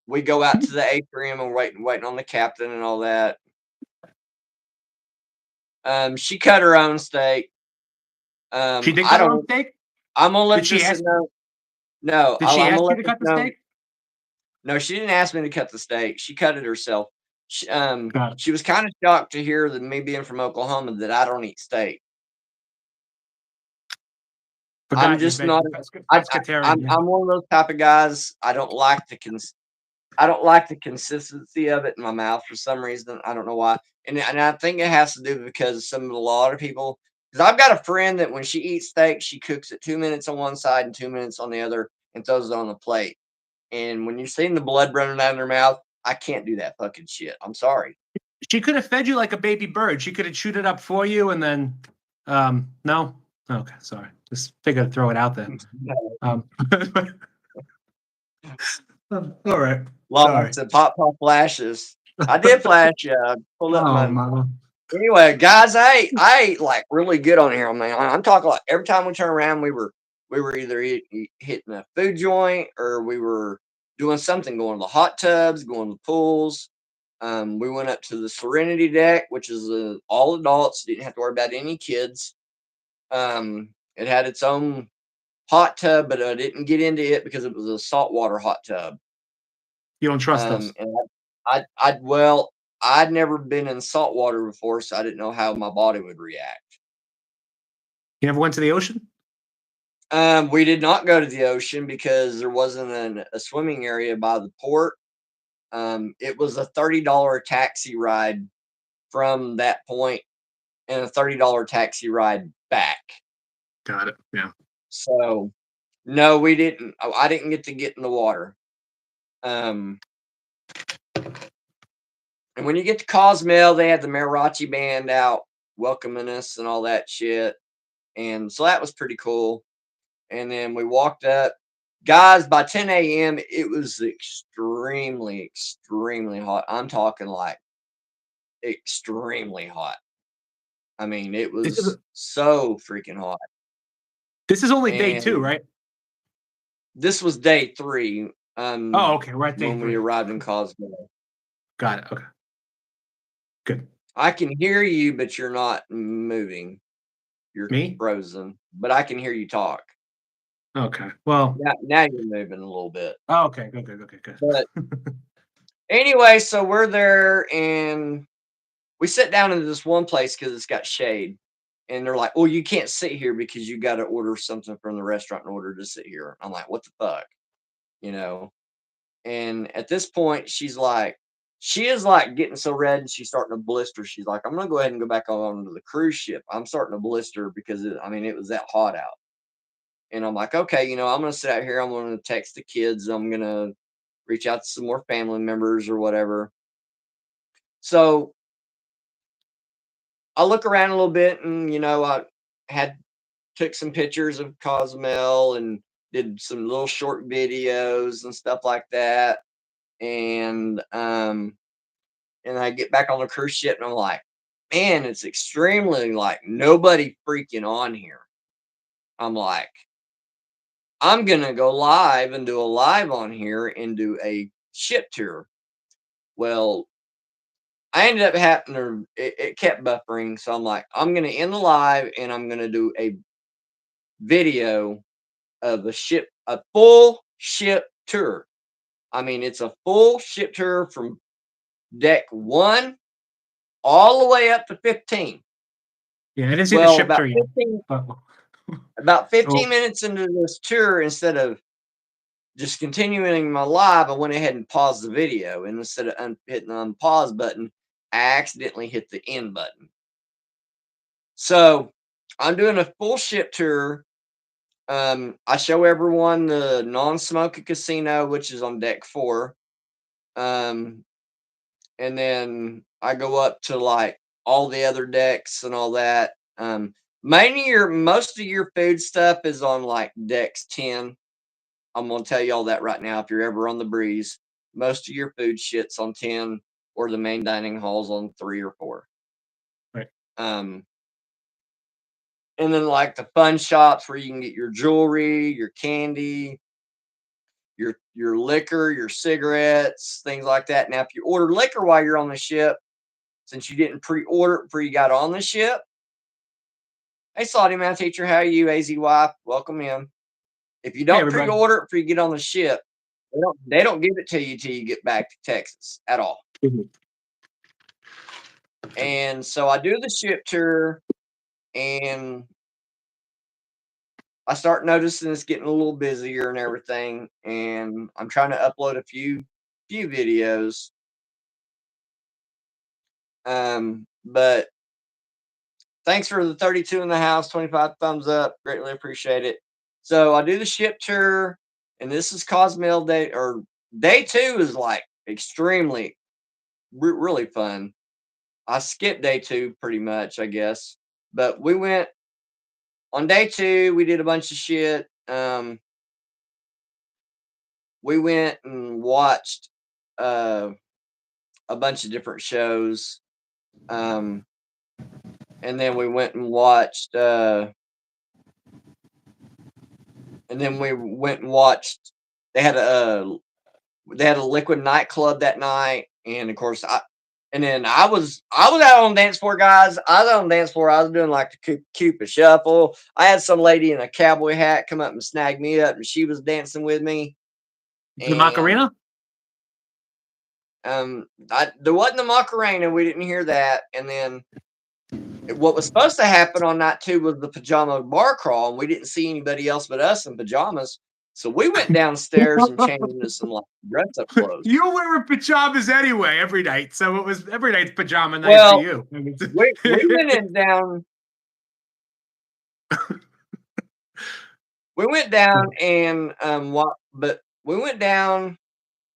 we go out to the atrium and waiting on the captain and all that. She cut her own steak. She did cut her own steak? I'm gonna let this know. No, did she ask you to cut the steak? No, she didn't ask me to cut the steak. She cut it herself. She was kind of shocked to hear that me being from Oklahoma that I don't eat steak. I'm just not. I'm one of those type of guys. I don't like I don't like the consistency of it in my mouth for some reason. I don't know why. And I think it has to do because a lot of people, because I've got a friend that when she eats steak, she cooks it 2 minutes on one side and 2 minutes on the other and throws it on the plate. And when you're seeing the blood running out of their mouth, I can't do that fucking shit. I'm sorry. She could have fed you like a baby bird. She could have chewed it up for you and then, no? Okay, sorry. Just figured to throw it out there. All right. Lots of pop flashes. I did flash you. Pulled up my. Mama. Anyway, guys, I ate like really good on here. Man, I'm talking like every time we turn around, we were either hitting a food joint or we were doing something, going to the hot tubs, going to the pools. We went up to the Serenity deck, which is all adults. Didn't have to worry about any kids. It had its own hot tub, but I didn't get into it because it was a saltwater hot tub. You don't trust us? And I'd never been in salt water before, so I didn't know how my body would react. You never went to the ocean? We did not go to the ocean because there wasn't a swimming area by the port. It was a $30 taxi ride from that point and a $30 taxi ride back. Got it. Yeah. So, no, we didn't. I didn't get to get in the water. And when you get to Cozumel, they had the mariachi band out welcoming us and all that shit. And so that was pretty cool. And then we walked up. Guys, by 10 a.m., it was extremely, extremely hot. I'm talking like extremely hot. I mean, it was so freaking hot. This is only day 2, right? This was day 3. Oh, okay. We're at day 3. When we arrived in Cozumel. Got it. Okay. Good. I can hear you, but you're not moving. You're frozen, but I can hear you talk. Okay. Well, now you're moving a little bit. Oh, okay. Good. But anyway, so we're there and we sit down in this one place because it's got shade. And they're like, "Well, you can't sit here because you got to order something from the restaurant in order to sit here." I'm like, "What the fuck?" You know? And at this point, she is like getting so red and she's starting to blister. She's like, "I'm going to go ahead and go back on to the cruise ship. I'm starting to blister because it was that hot out." And I'm like, "Okay, I'm going to sit out here. I'm going to text the kids. I'm going to reach out to some more family members or whatever." So I look around a little bit and, I took some pictures of Cozumel and did some little short videos and stuff like that. And I get back on the cruise ship and I'm like, man, it's extremely like nobody freaking on here. I'm like, I'm gonna go live and do a live on here and do a ship tour. Well, I ended up having to, it kept buffering. So I'm like, I'm gonna end the live and I'm gonna do a video of a full ship tour. I mean, it's a full ship tour from deck 1 all the way up to 15. Yeah, I didn't see the ship tour yet. About 15 minutes into this tour, instead of just continuing my live, I went ahead and paused the video. And instead of hitting the unpause button, I accidentally hit the end button. So I'm doing a full ship tour. I show everyone the non-smoking casino, which is on deck 4. And then I go up to like all the other decks and all that. Most of your food stuff is on like decks 10. I'm gonna tell you all that right now. If you're ever on the breeze, most of your food shit's on 10, or the main dining hall's on 3 or 4. Right. And then like the fun shops where you can get your jewelry, your candy, your liquor, your cigarettes, things like that. Now, if you order liquor while you're on the ship, since you didn't pre-order it before you got on the ship, hey, Slotty Math Teacher, how are you, AZY? Welcome in. If you don't pre-order it before you get on the ship, they don't give it to you till you get back to Texas at all. Mm-hmm. And so I do the ship tour, and I start noticing it's getting a little busier and everything. And I'm trying to upload a few few videos. But thanks for the 32 in the house, 25 thumbs up. Greatly appreciate it. So I do the ship tour, and this is Cozumel day, or day 2 is like extremely, really fun. I skipped day 2 pretty much, I guess. But we went on day 2, we did a bunch of shit. We went and watched a bunch of different shows. And then we went and watched they had a liquid nightclub that night, and of course I was out on the dance floor, guys. I was out on the dance floor. I was doing like the Cupid shuffle. I had some lady in a cowboy hat come up and snag me up, and she was dancing with me. The Macarena? There wasn't the Macarena. We didn't hear that. And then what was supposed to happen on night 2 was the pajama bar crawl, and we didn't see anybody else but us in pajamas. So we went downstairs and changed into some like dress-up clothes. You were wearing pajamas anyway every night, so it was every night's pajama night for you. we went in down. We went down and we went down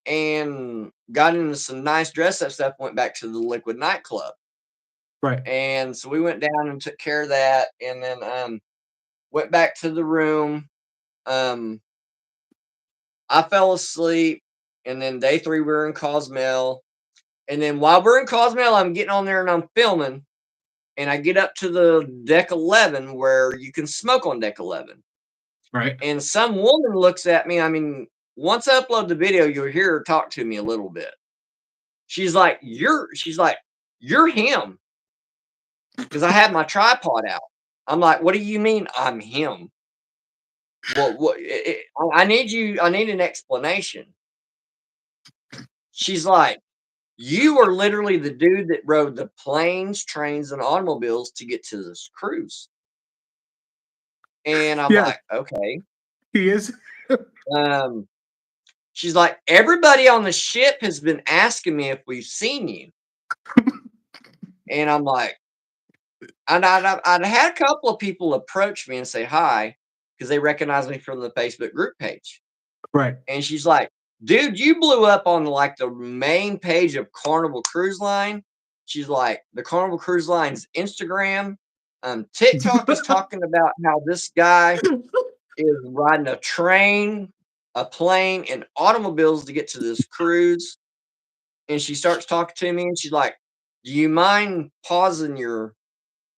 and got into some nice dress-up stuff. Went back to the Liquid nightclub. Right. And so we went down and took care of that, and then went back to the room. I fell asleep, and then day 3 we were in Cozumel. And then while we're in Cozumel, I'm getting on there and I'm filming, and I get up to the deck 11 where you can smoke on deck 11. Right. And some woman looks at me. I mean, once I upload the video, you'll hear her talk to me a little bit. She's like, you're him. Because I had my tripod out. I'm like, what do you mean I'm him? Well, I need an explanation. She's like, you are literally the dude that rode the planes, trains, and automobiles to get to this cruise. And I'm like, okay. He is. She's like, everybody on the ship has been asking me if we've seen you. And I'm like, and I'd had a couple of people approach me and say hi because they recognize me from the Facebook group page. Right. And she's like, dude, you blew up on like the main page of Carnival Cruise Line. She's like, the Carnival Cruise Line's Instagram. TikTok is talking about how this guy is riding a train, a plane, and automobiles to get to this cruise. And she starts talking to me, and she's like, do you mind pausing your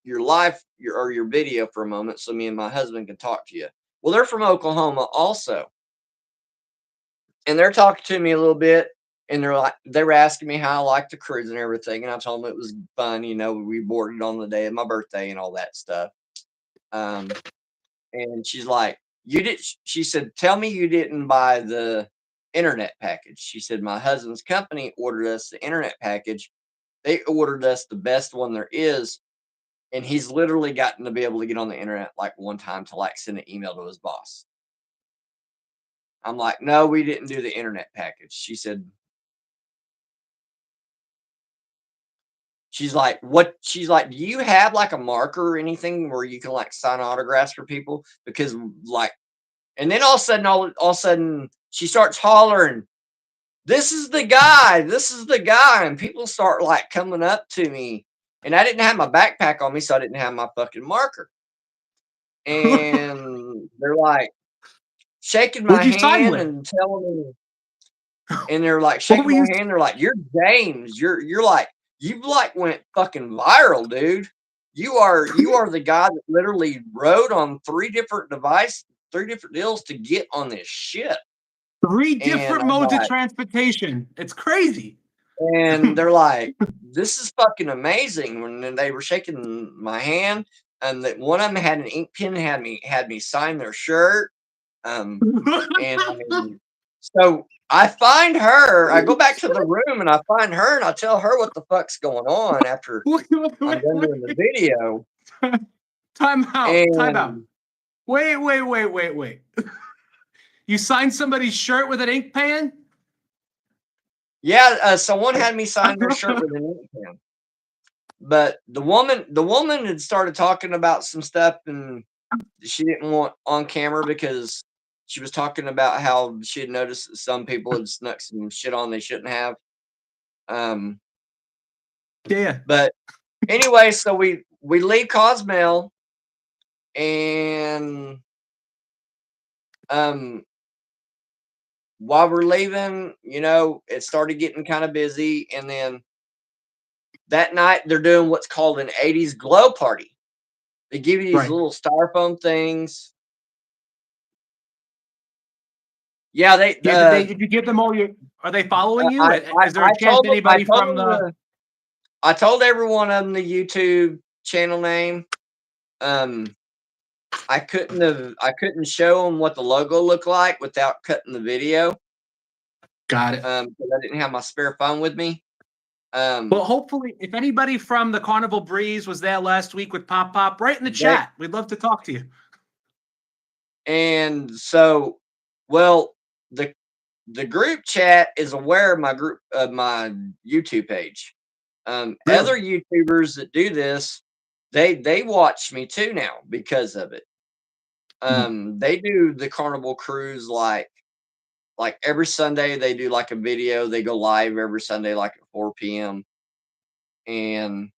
live your video for a moment so me and my husband can talk to you? Well, they're from Oklahoma also. And they're talking to me a little bit, and they were asking me how I liked the cruise and everything. And I told them it was fun. You know, we boarded on the day of my birthday and all that stuff. And she's like, she said, tell me you didn't buy the internet package. She said, my husband's company ordered us the internet package. They ordered us the best one there is. And he's literally gotten to be able to get on the internet like one time to like send an email to his boss. I'm like, no, we didn't do the internet package. She's like, what? She's like, do you have like a marker or anything where you can like sign autographs for people? Because like, and then all of a sudden she starts hollering, this is the guy. And people start like coming up to me. And I didn't have my backpack on me, so I didn't have my fucking marker. And they're like shaking my hand and telling me, and they're like shaking my hand. They're like, "You're James. You've like went fucking viral, dude. You are the guy that literally rode on 3 different deals to get on this ship. 3 different modes of transportation. It's crazy." And they're like, this is fucking amazing. When they were shaking my hand, and that one of them had an ink pen, had me sign their shirt. And I mean, so I find her, I go back to the room and I find her and I tell her what the fuck's going on after I'm done doing the video. Time out. Wait. You signed somebody's shirt with an ink pen? Yeah, someone had me sign their shirt with an ink pen. But the woman had started talking about some stuff, and she didn't want on camera because she was talking about how she had noticed that some people had snuck some shit on they shouldn't have. Yeah. But anyway, so we leave Cozumel, and while we're leaving, it started getting kind of busy, and then that night they're doing what's called an 80s glow party. They give you these little styrofoam things. Yeah, did you give them all your? Are they following you? Is there a chance anybody from the? I told every one of them the YouTube channel name. I couldn't show them what the logo looked like without cutting the video. Got it. Because I didn't have my spare phone with me. Well, hopefully, if anybody from the Carnival Breeze was there last week with Pop, write in the chat. We'd love to talk to you. And so, well, the group chat is aware of my YouTube page. Really? Other YouTubers that do this, they watch me too now because of it. They do the Carnival cruise like every Sunday. They do like a video. They go live every Sunday, like at 4 p.m. And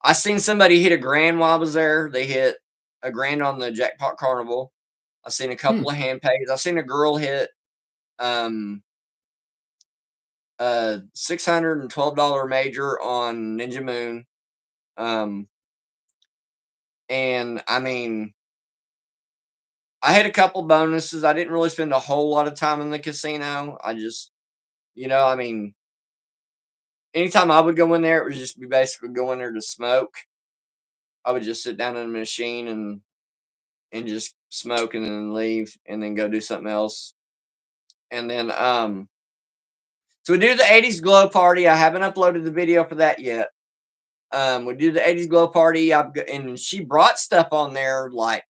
I seen somebody hit $1,000 while I was there. They hit $1,000 on the Jackpot Carnival. I seen a couple of hand pays. I seen a girl hit $612 major on Ninja Moon. And I mean, I had a couple bonuses. I didn't really spend a whole lot of time in the casino. I just, I mean, anytime I would go in there, it would just be basically going there to smoke. I would just sit down in the machine and just smoke and then leave and then go do something else. And then so we do the 80s glow party. I haven't uploaded the video for that yet. We do the 80s glow party. And she brought stuff on there like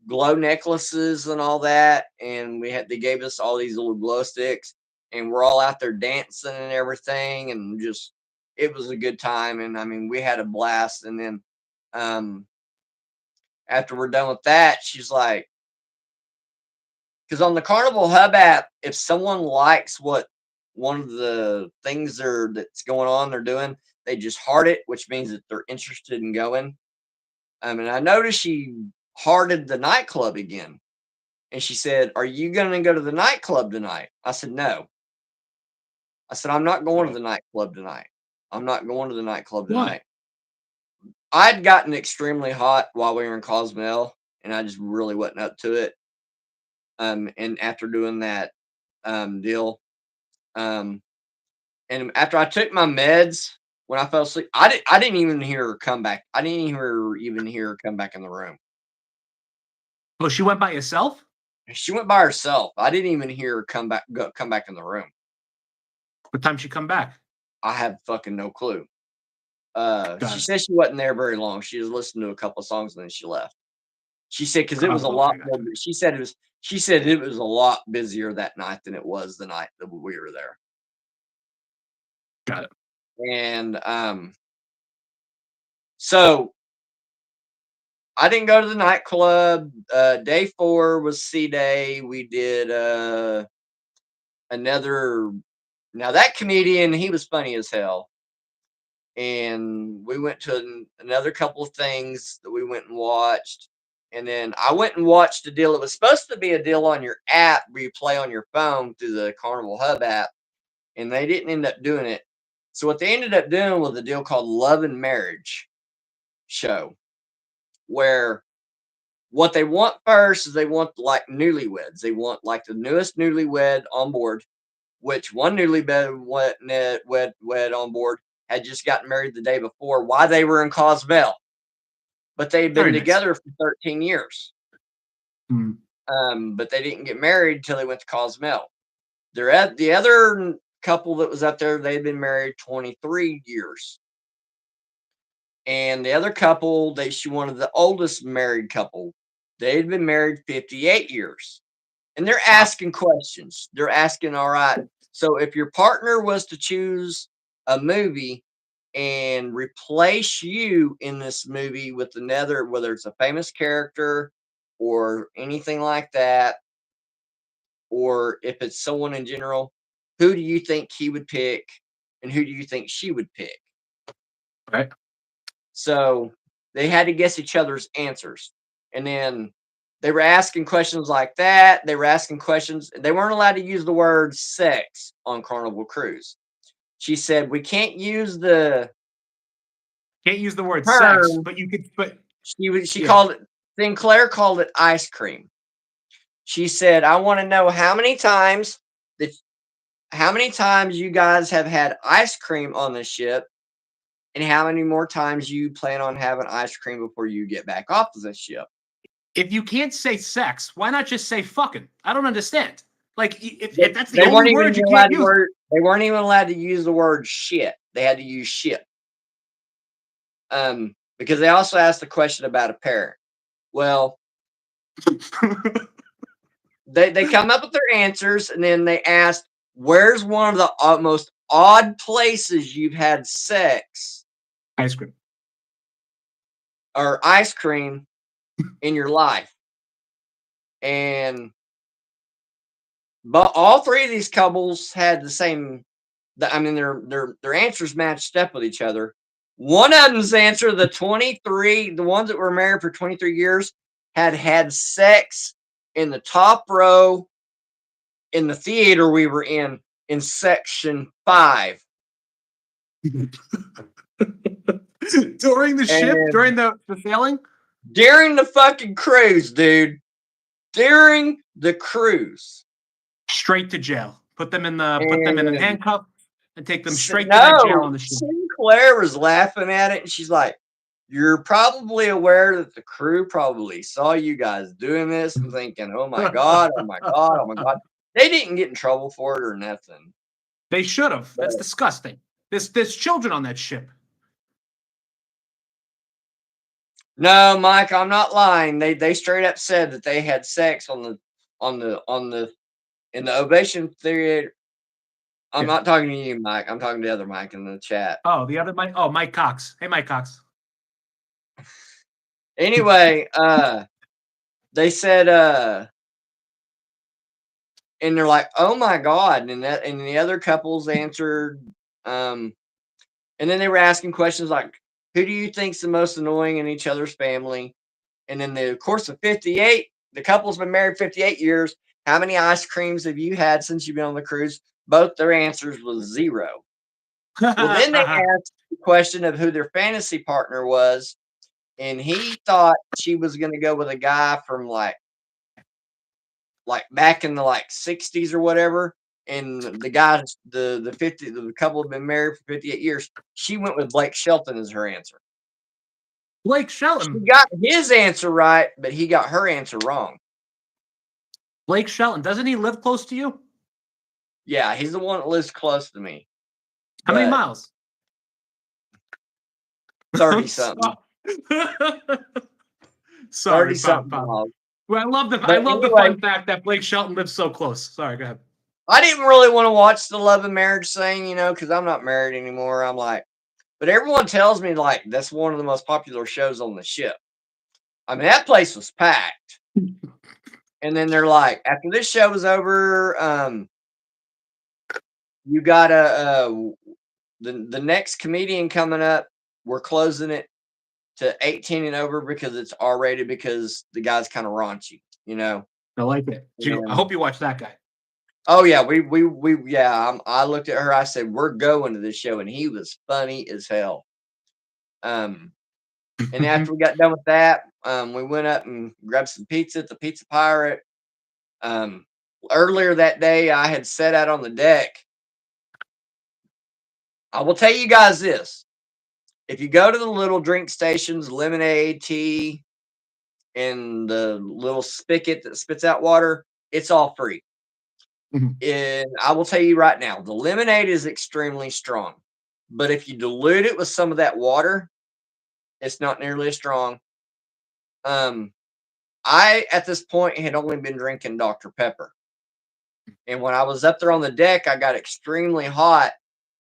glow necklaces and all that. And they gave us all these little glow sticks, and we're all out there dancing and everything. And just, it was a good time. And I mean, we had a blast. And then after we're done with that, she's like, because on the Carnival Hub app, if someone likes what one of the things that's going on they're doing, they just heart it, which means that they're interested in going. And I noticed she hearted the nightclub again. And she said, "Are you going to go to the nightclub tonight?" I said, "No." I said, "I'm not going to the nightclub tonight. I'm not going to the nightclub tonight." I'd gotten extremely hot while we were in Cozumel, and I just really wasn't up to it. And after doing that deal, and after I took my meds, when I fell asleep, I didn't even hear her come back. I didn't even hear her come back in the room. Oh, she went by herself? She went by herself. I didn't even hear her come back in the room. What time she come back? I have fucking no clue. She said she wasn't there very long. She was listening to a couple of songs and then she left. She said because it was a lot more. She said it was a lot busier that night than it was the night that we were there. Got it. And so I didn't go to the nightclub. Day 4 was C Day. We did another. Now that comedian, he was funny as hell. And we went to another couple of things that we went and watched. And then I went and watched a deal. It was supposed to be a deal on your app where you play on your phone through the Carnival Hub app. And they didn't end up doing it. So what they ended up doing was a deal called Love and Marriage Show, where what they want first is they want like newlyweds. They want like the newest newlywed on board, which one newlywed on board had just gotten married the day before while they were in Cozumel. But they had been together for 13 years. But they didn't get married until they went to Cozumel. The other couple that was up there, they'd been married 23 years. And the other couple, she wanted the oldest married couple. They'd been married 58 years. And they're asking questions. They're asking, all right, So if your partner was to choose a movie and replace you in this movie with another, whether it's a famous character or anything like that, or if it's someone in general, who do you think he would pick and who do you think she would pick? Right. So they had to guess each other's answers. And then they were asking questions like that. They were asking questions. They weren't allowed to use the word sex on Carnival Cruise. She said, we can't use the word term. Sex, but you could. But she called it. Sinclair called it ice cream. She said, I want to know how many times you guys have had ice cream on the ship, and how many more times you plan on having ice cream before you get back off of the ship. If you can't say sex, why not just say fucking? I don't understand. Like, if that's the only word you can't use. They weren't even allowed to use the word shit. They had to use shit. Because they also asked the question about a parent. Well, they come up with their answers, and then they asked, where's one of the most odd places you've had sex? Ice cream. Or ice cream in your life. But all three of these couples had the same, their answers matched up with each other. One of them's answer, the ones that were married for 23 years, had sex in the top row in the theater we were in section 5. During the ship? During the sailing? During the fucking cruise, dude. During the cruise. Straight to jail. Put them in a handcuff and take them straight to that jail on the ship. Sinclair was laughing at it, and she's like, you're probably aware that the crew probably saw you guys doing this and thinking, oh my God, oh my God, oh my God. They didn't get in trouble for it or nothing. They should have. That's disgusting. There's children on that ship. No, Mike, I'm not lying. They straight up said that they had sex in the Ovation Theater. I'm not talking to you, Mike. I'm talking to the other Mike in the chat. Oh, the other Mike? Oh, Mike Cox. Hey, Mike Cox. Anyway, they said, and they're like, oh my God. And the other couples answered, and then they were asking questions like, who do you think's the most annoying in each other's family? And in the course of 58, the couple's been married 58 years. How many ice creams have you had since you've been on the cruise? Both their answers was 0. Well, then they asked the question of who their fantasy partner was, and he thought she was going to go with a guy from like back in the 60s or whatever. And the guys, the couple have been married for 58 years. She went with Blake Shelton as her answer. Blake Shelton. She got his answer right, but he got her answer wrong. Blake Shelton, doesn't he live close to you? Yeah, he's the one that lives close to me. How many miles? 30 something. Sorry, 30 something miles. Well, I love the fun fact that Blake Shelton lives so close. Sorry, go ahead. I didn't really want to watch the Love and Marriage thing, because I'm not married anymore. I'm like, but everyone tells me that's one of the most popular shows on the ship. I mean, that place was packed. And then they're like, after this show is over, you got the next comedian coming up. We're closing it to 18 and over because it's R-rated because the guy's kind of raunchy, I like it. I hope you watch that guy. Oh yeah, I looked at her. I said, "We're going to this show," and he was funny as hell. And after we got done with that, we went up and grabbed some pizza at the Pizza Pirate. Earlier that day, I had sat out on the deck. I will tell you guys this: if you go to the little drink stations, lemonade, tea, and the little spigot that spits out water, it's all free. Mm-hmm. And I will tell you right now, the lemonade is extremely strong. But if you dilute it with some of that water, it's not nearly as strong. I, at this point, had only been drinking Dr. Pepper. And when I was up there on the deck, I got extremely hot,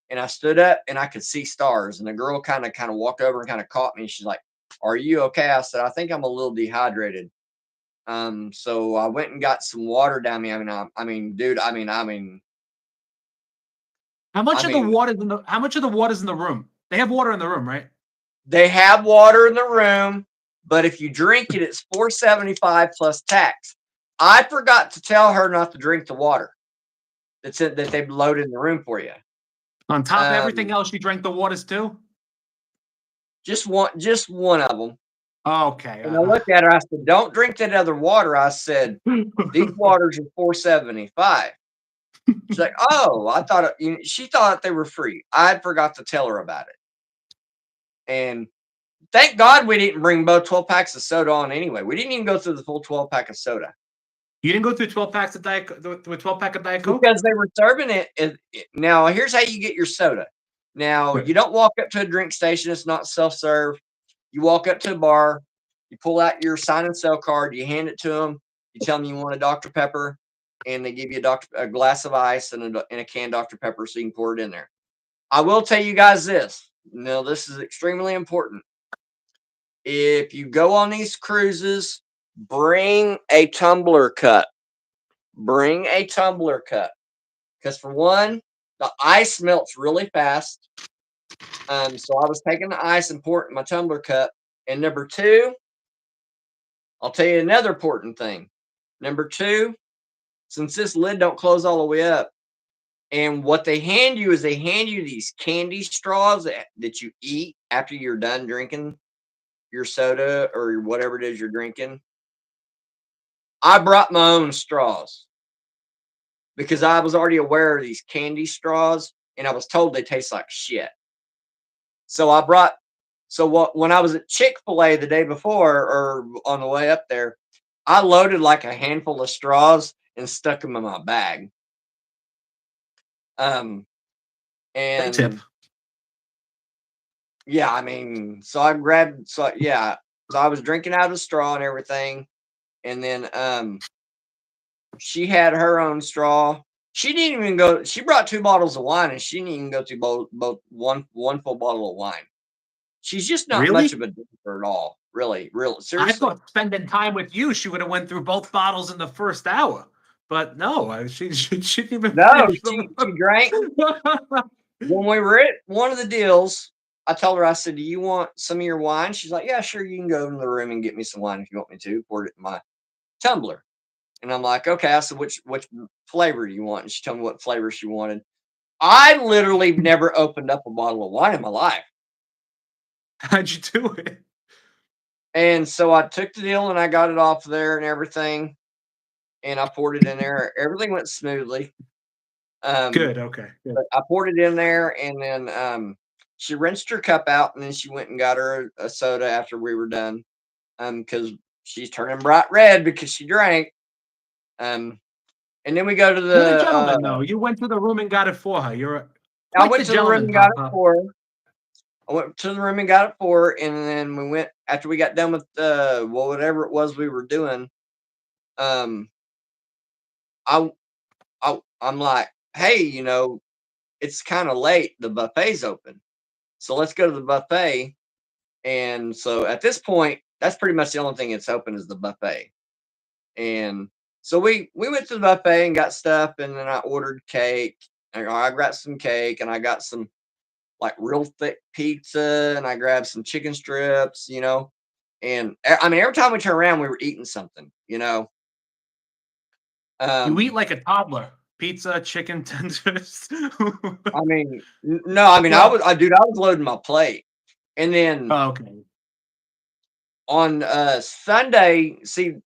and I stood up and I could see stars. And the girl kind of walked over and kind of caught me. She's like, "Are you okay?" I said, "I think I'm a little dehydrated." So I went and got some water down me. Dude, How much of the water's in the room? They have water in the room, right? They have water in the room, but if you drink it, it's $4.75 plus tax. I forgot to tell her not to drink the water that they've loaded in the room for you. On top of everything else, you drank the waters too? Just one of them. Okay. And I looked at her. I said, "Don't drink that other water." I said, "These waters are $4.75." She's like, "Oh, I thought she thought they were free." I forgot to tell her about it. And thank God we didn't bring both 12 packs of soda on anyway. We didn't even go through the full 12 pack of soda. You didn't go through 12 packs of Diet with 12 pack of Diet Coke? Because they were serving it. Now, here's how you get your soda. Now, you don't walk up to a drink station. It's not self-serve. You walk up to a bar. You pull out your sign and sell card. You hand it to them. You tell them you want a Dr. Pepper, and they give you a glass of ice and a can Dr. Pepper so you can pour it in there. I will tell you guys this. Now, this is extremely important. If you go on these cruises, bring a tumbler cup. Bring a tumbler cup. Because for one, the ice melts really fast. So I was taking the ice and pouring it in my tumbler cup. And number two, I'll tell you another important thing. Number two, since this lid don't close all the way up, and what they hand you is they hand you these candy straws that you eat after you're done drinking your soda or whatever it is you're drinking. I brought my own straws because I was already aware of these candy straws, and I was told they taste like shit. So when I was at Chick-fil-A the day before or on the way up there, I loaded like a handful of straws and stuck them in my bag. And tip. Yeah, so I grabbed, so I was drinking out of the straw and everything. And then she had her own straw. She didn't even go, she brought 2 bottles of wine and she didn't even go through both one full bottle of wine. She's just not much of a drinker at all. Really, seriously. I thought spending time with you, she would have went through both bottles in the first hour. But no, she didn't even finish she drank. When we were at one of the deals, I told her, I said, "Do you want some of your wine?" She's like, "Yeah, sure. You can go in the room and get me some wine if you want me to." Poured it in my tumbler. And I'm like, "Okay." I said, which flavor do you want? And she told me what flavor she wanted. I literally never opened up a bottle of wine in my life. How'd you do it? And so I took the deal and I got it off there and everything. And I poured it in there. Everything went smoothly. Good. Okay. Good. But I poured it in there, and then she rinsed her cup out, and then she went and got her a soda after we were done. Because she's turning bright red because she drank. And then we go to the. You're a gentleman, though. You went to the room and got it for her. I went to the room and got it for her. I went to the room and got it for her, and then we went after we got done with whatever it was we were doing. I'm like, "Hey, it's kind of late. The buffet's open, so let's go to the buffet." And so at this point, that's pretty much the only thing that's open is the buffet. And so we went to the buffet and got stuff, and then I ordered cake. And I got some cake, and I got some like real thick pizza, and I grabbed some chicken strips, And every time we turn around, we were eating something, You eat like a toddler. Pizza, chicken tenders. No, I was loading my plate. And then on Sunday, see,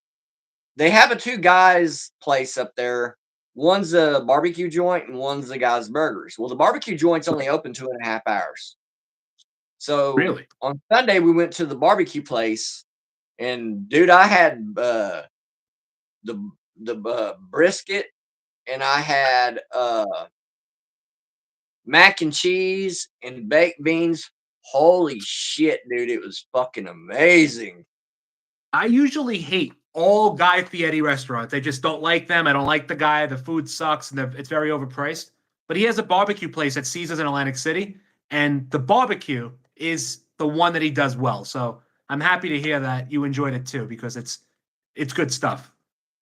they have a Two Guys place up there. One's a barbecue joint and one's the Guys Burgers. Well, the barbecue joint's only open 2.5 hours. So really, on Sunday we went to the barbecue place, and dude, I had the brisket, and I had mac and cheese and baked beans. Holy shit, dude, it was fucking amazing. I usually hate all Guy Fieri restaurants. They just don't like them. I don't like the guy. The food sucks, and it's very overpriced. But he has a barbecue place at Caesars in Atlantic City, and the barbecue is the one that he does well. So I'm happy to hear that you enjoyed it too, because it's good stuff.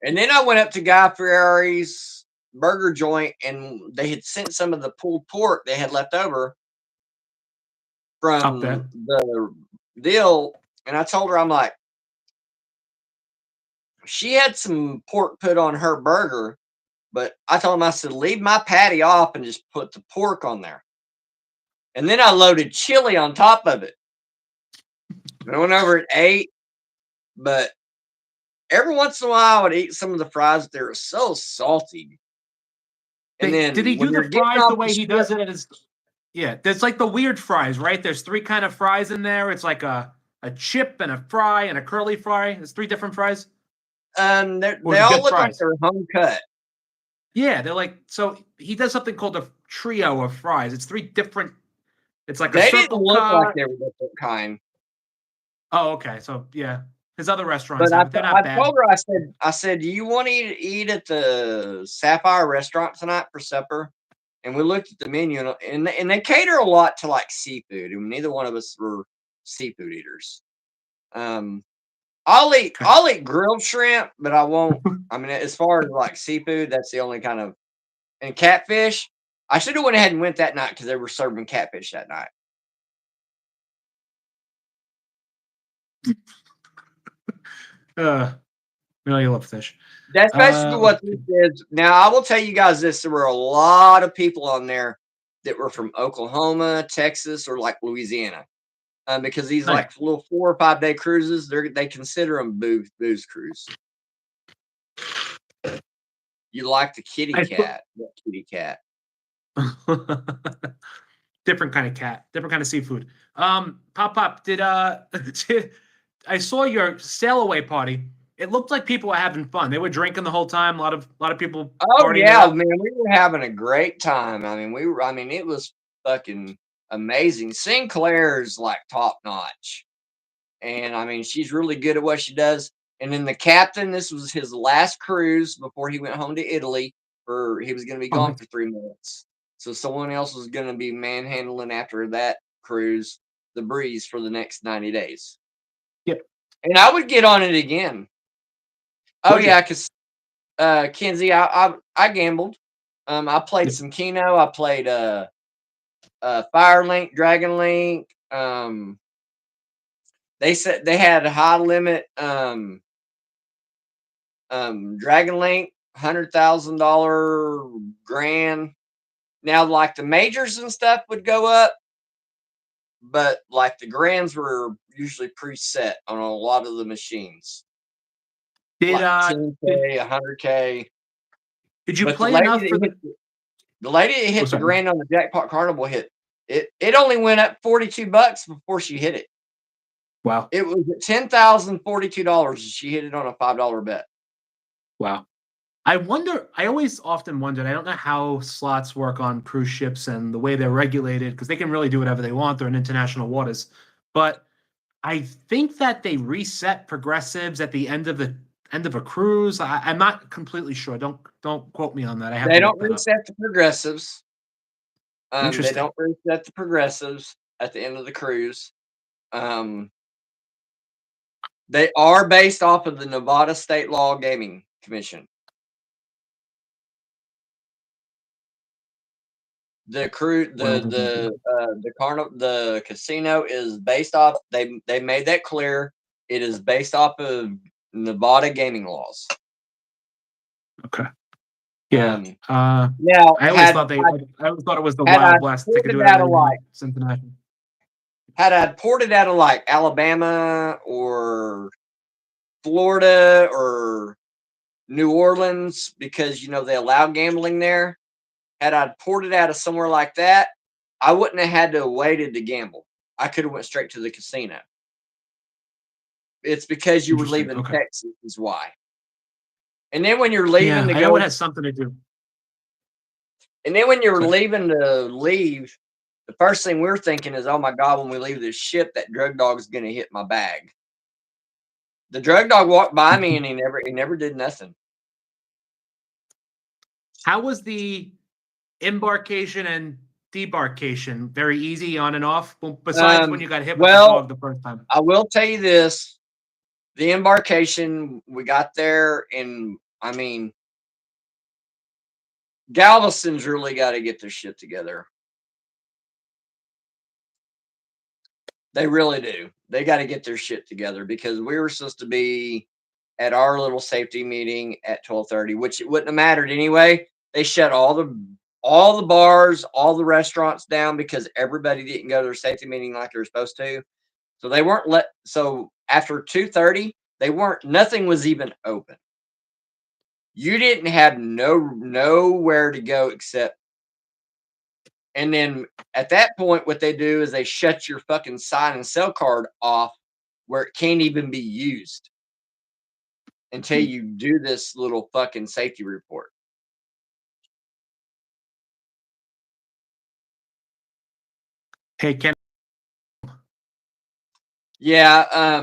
And then I went up to Guy Fieri's burger joint, and they had sent some of the pulled pork they had left over from the deal. And I told her, I'm like, she had some pork put on her burger, but I told him, I said, leave my patty off and just put the pork on there. And then I loaded chili on top of it. I went over and ate, but every once in a while I would eat some of the fries. They were so salty. And then did he do the fries the way he does it? Yeah, there's like the weird fries, right? There's 3 kind of fries in there. It's like a chip and a fry and a curly fry. There's 3 different fries. They all look like they're home cut. Yeah, they're like, so he does something called a trio of fries. It's 3 different. It's like a circle. They didn't look like they were different kind. Oh, okay. So yeah, his other restaurants, but they're not bad. I told her, I said, do you want to eat at the Sapphire restaurant tonight for supper? And we looked at the menu, and they cater a lot to like seafood, and neither one of us were seafood eaters. I'll eat grilled shrimp, but I won't. I mean, as far as like seafood, that's the only kind of. And catfish, I should have went ahead and went that night because they were serving catfish that night. You love fish. That's basically what this is. Now, I will tell you guys this: there were a lot of people on there that were from Oklahoma, Texas, or like Louisiana. Because these like little 4 or 5 day cruises, they consider them booze cruise. You like the kitty cat? Kitty cat. Different kind of cat, different kind of seafood. Pop, did I saw your sail away party? It looked like people were having fun. They were drinking the whole time. A lot of people. Oh yeah, man, we were having a great time. I mean, it was fucking amazing. Sinclair's like top notch, and I mean, she's really good at what she does. And then the captain, this was his last cruise before he went home to Italy. He was going to be gone for 3 months, so someone else was going to be manhandling after that cruise the breeze for the next 90 days. Yep. And I would get on it again. Oh yeah, because Kenzie, I gambled. I played some Keno. I played Firelink, Dragon Link. They said they had a high limit Dragon Link, $100,000 grand. Now, like the majors and stuff would go up, but like the grands were usually preset on a lot of the machines. Did like 10K, 100K? Did you play enough for the lady that hit the grand on the jackpot carnival hit it? It only went up $42 before she hit it. Wow! It was at $10,042. She hit it on a $5 bet. Wow! I often wondered. I don't know how slots work on cruise ships and the way they're regulated, because they can really do whatever they want. They're in international waters, but I think that they reset progressives at the end of a cruise. I'm not completely sure. Don't quote me on that. They don't reset the progressives. They don't reset the progressives at the end of the cruise. They are based off of the Nevada State Law Gaming Commission. The casino is based off. They made that clear. It is based off of Nevada gaming laws. Okay. Yeah. Now, I always thought it was the Wild West. They could do it like Cincinnati. Had I poured it out of like Alabama or Florida or New Orleans, because they allow gambling there. Had I poured it out of somewhere like that, I wouldn't have had to waited to gamble. I could have went straight to the casino. It's because you were leaving Texas is why. And then when you're leaving to go, I know it has something to do. And then when you're leaving to leave, the first thing we're thinking is, oh my God, when we leave this ship, that drug dog is going to hit my bag. The drug dog walked by me and he never did nothing. How was the embarkation and debarkation? Very easy on and off, besides when you got hit with the dog the first time. I will tell you this. The embarkation, we got there, and I mean, Galveston's really got to get their shit together. They really do. They got to get their shit together because we were supposed to be at our little safety meeting at 12:30, which it wouldn't have mattered anyway. They shut all the bars, all the restaurants down because everybody didn't go to their safety meeting like they were supposed to. So they weren't so after 2:30, nothing was even open. You didn't have nowhere to go except, and then at that point, what they do is they shut your fucking sign and sell card off where it can't even be used until you do this little fucking safety report. Hey, Ken. Yeah,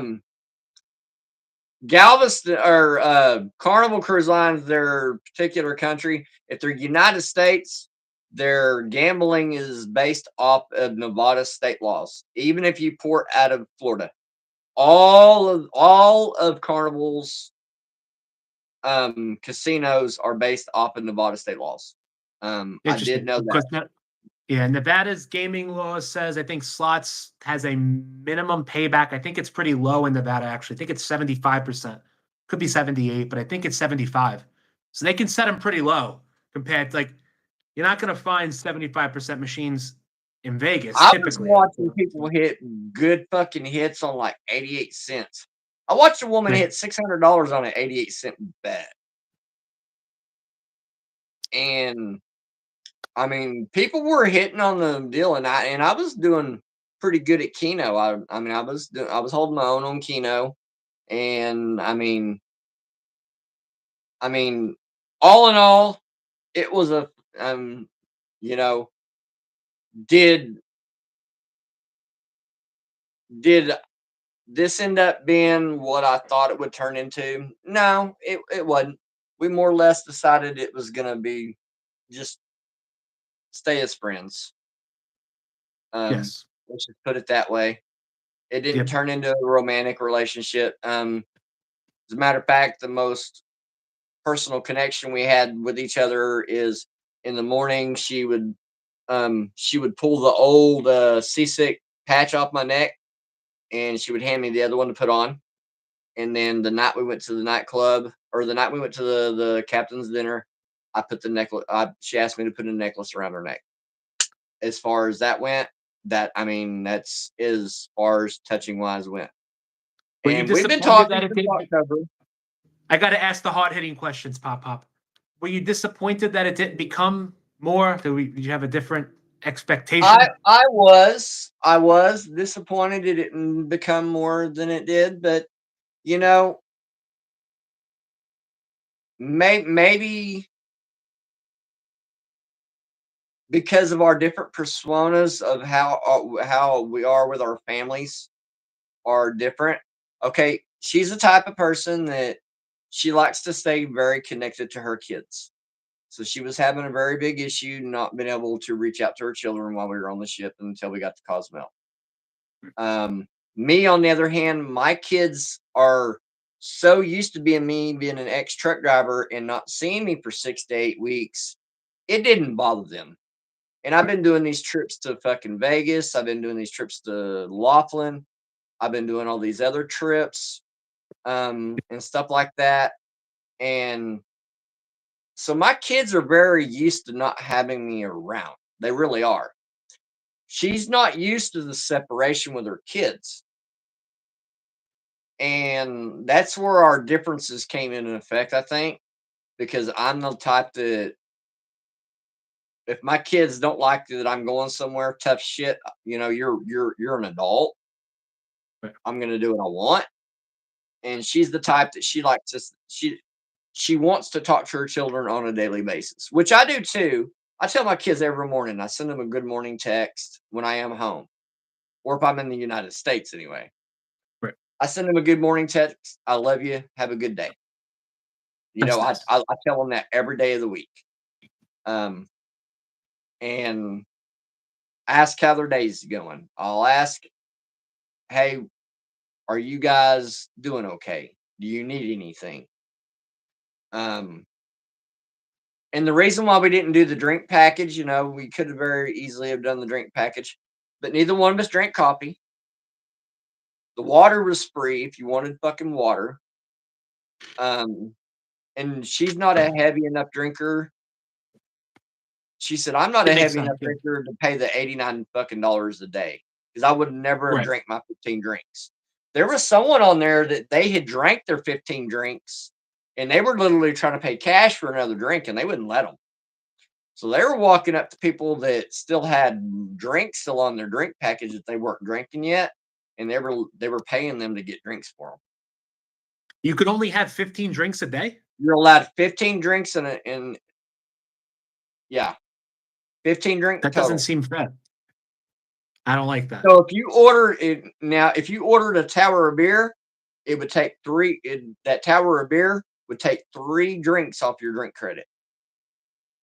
Galveston or Carnival Cruise Lines, their particular country, if they're United States, their gambling is based off of Nevada state laws. Even if you port out of Florida, all of Carnival's casinos are based off of Nevada state laws. I did know that. Yeah, Nevada's gaming law says, I think slots has a minimum payback. I think it's pretty low in Nevada, actually. I think it's 75%. Could be 78, but I think it's 75. So they can set them pretty low compared to, like, you're not going to find 75% machines in Vegas. I was watching people hit good fucking hits on like 88 cents. I watched a woman hit $600 on an 88-cent bet. And I mean, people were hitting on the deal, and I was doing pretty good at Keno. I mean, I was holding my own on Keno, and I mean, all in all, it was a you know, did this end up being what I thought it would turn into? No, it wasn't. We more or less decided it was gonna be just stay as friends. Yes. Let's just put it that way. It didn't turn into a romantic relationship. As a matter of fact, the most personal connection we had with each other is in the morning she would pull the old seasick patch off my neck and she would hand me the other one to put on. And then the night we went to the nightclub or the night we went to the captain's dinner, I put the necklace she asked me to put a necklace around her neck. As far as that went, that's as far as touching wise went. And we've been talking since October. I got to ask the hard-hitting questions, Pop. Were you disappointed that it didn't become more? Did you have a different expectation? I was disappointed it didn't become more than it did, but you know, maybe because of our different personas of how we are with our families are different. Okay, she's the type of person that she likes to stay very connected to her kids. So she was having a very big issue not being able to reach out to her children while we were on the ship until we got to Cozumel. Me, on the other hand, my kids are so used to me being an ex-truck driver and not seeing me for 6 to 8 weeks, it didn't bother them. And I've been doing these trips to fucking Vegas. I've been doing these trips to Laughlin. I've been doing all these other trips, and stuff like that. And so my kids are very used to not having me around. They really are. She's not used to the separation with her kids. And that's where our differences came into effect, I think, because I'm the type that if my kids don't like that I'm going somewhere, tough shit, you're an adult. I'm gonna do what I want. And she's the type that she wants to talk to her children on a daily basis, which I do too. I tell my kids every morning, I send them a good morning text when I am home, or if I'm in the United States anyway. Right. I send them a good morning text. I love you. Have a good day. You That's know, nice. I tell them that every day of the week. And ask how their day's going. I'll ask, hey, are you guys doing okay? Do you need anything? And the reason why we didn't do the drink package, you know, we could have very easily have done the drink package, but neither one of us drank coffee. The water was free if you wanted fucking water. And she's not a heavy enough drinker. She said, I'm not It a makes heavy sense. enough drinker to pay the 89 fucking dollars a day because I would never have drank my 15 drinks. There was someone on there that they had drank their 15 drinks and they were literally trying to pay cash for another drink and they wouldn't let them. So they were walking up to people that still had drinks still on their drink package that they weren't drinking yet, and they were paying them to get drinks for them. You could only have 15 drinks a day? You're allowed 15 drinks in 15 drink That total. doesn't seem fair. I don't like that. So if you order it now, if you ordered a tower of beer, it would take that tower of beer would take 3 drinks off your drink credit.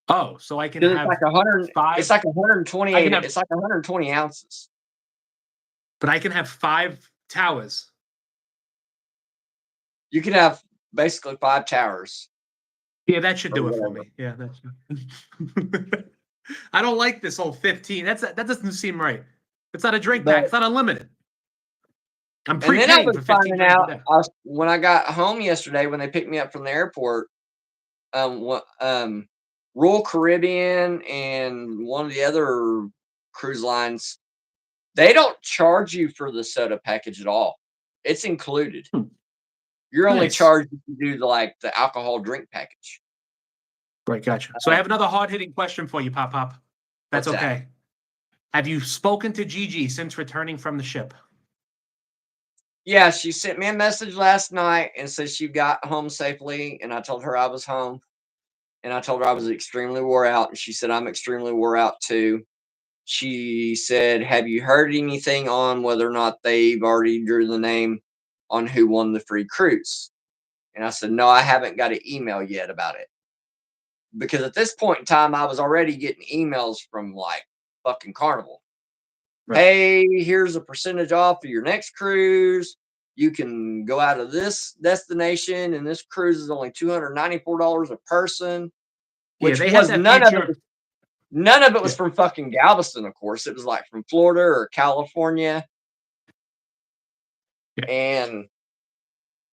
Oh, so I can It's have like 100. 5. It's like 128. It's like 120 ounces. But I can have 5 towers. You can have basically 5 towers. Yeah, that should do it for me. Yeah, that's. I don't like this whole 15. That doesn't seem right. It's not a drink pack. It's not unlimited. I'm prepaying. And then I was finding out when I got home yesterday when they picked me up from the airport. Royal Caribbean and one of the other cruise lines, they don't charge you for the soda package at all. It's included. You're only charged if you do the alcohol drink package. Right, gotcha. So I have another hard-hitting question for you, Pop. That's okay. Have you spoken to Gigi since returning from the ship? Yeah, she sent me a message last night and said she got home safely, and I told her I was home. And I told her I was extremely wore out, and she said, I'm extremely wore out too. She said, have you heard anything on whether or not they've already drew the name on who won the free cruise? And I said, no, I haven't got an email yet about it. Because at this point in time, I was already getting emails from fucking Carnival. Right. Hey, here's a percentage off for your next cruise. You can go out of this destination, and this cruise is only $294 a person. Which was none of it was from fucking Galveston, of course. It was from Florida or California. Yeah.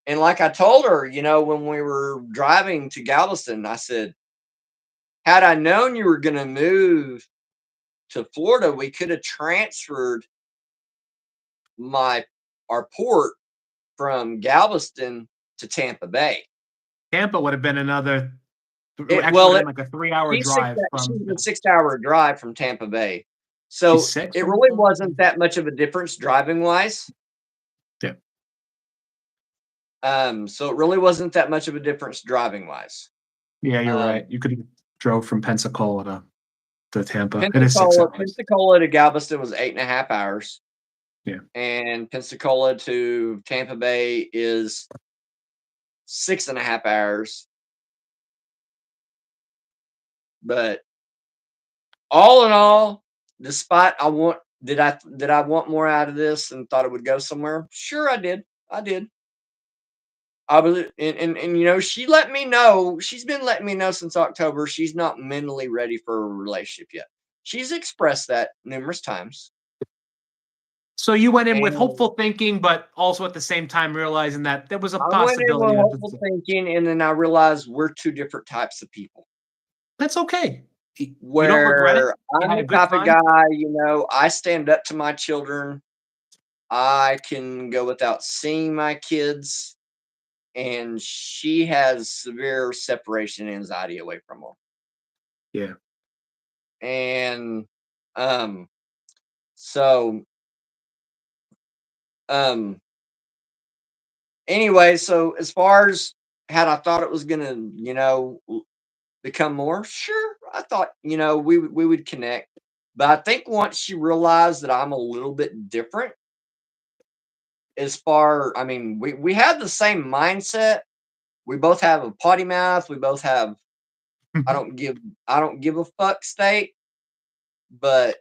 And like I told her, when we were driving to Galveston, I said, had I known you were going to move to Florida, we could have transferred our port from Galveston to Tampa Bay. Tampa would have been another like a 3-hour drive. She's a 6-hour drive from Tampa Bay. So it really wasn't that much of a difference driving wise. Yeah. So it really wasn't that much of a difference driving wise. Yeah, you're right. You could have drove from Pensacola to Tampa. Pensacola to Galveston was 8.5 hours. Yeah. And Pensacola to Tampa Bay is 6.5 hours. But all in all, despite did I want more out of this and thought it would go somewhere? Sure, I did. I was, and she let me know. She's been letting me know since October. She's not mentally ready for a relationship yet. She's expressed that numerous times. So you went in with hopeful thinking, but also at the same time realizing that there was a possibility. I went in with hopeful thinking, and then I realized we're 2 different types of people. That's okay. Where you don't regret it? I'm the type of guy, I stand up to my children. I can go without seeing my kids, and she has severe separation anxiety away from them. Yeah. And anyway, so as far as had I thought it was gonna, become more, sure. I thought, we would connect. But I think once she realized that I'm a little bit different, I mean, we have the same mindset. We both have a potty mouth. We both have I don't give a fuck state, but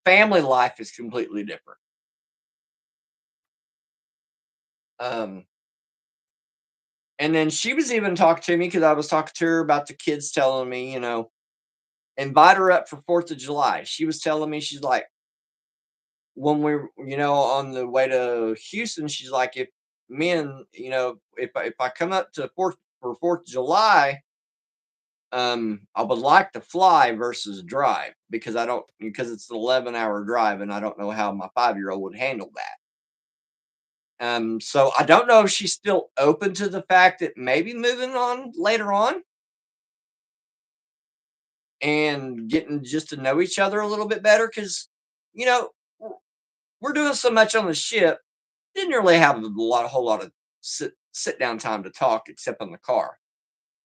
family life is completely different. And then she was even talking to me because I was talking to her about the kids telling me, invite her up for 4th of July. She was telling me, she's like, when we're, on the way to Houston, she's like, if me and, if I come up to 4th of July, I would like to fly versus drive because it's an 11-hour drive and I don't know how my 5-year-old would handle that. So I don't know if she's still open to the fact that maybe moving on later on and getting just to know each other a little bit better because, you know, we're doing so much on the ship. Didn't really have a whole lot of sit down time to talk except on the car.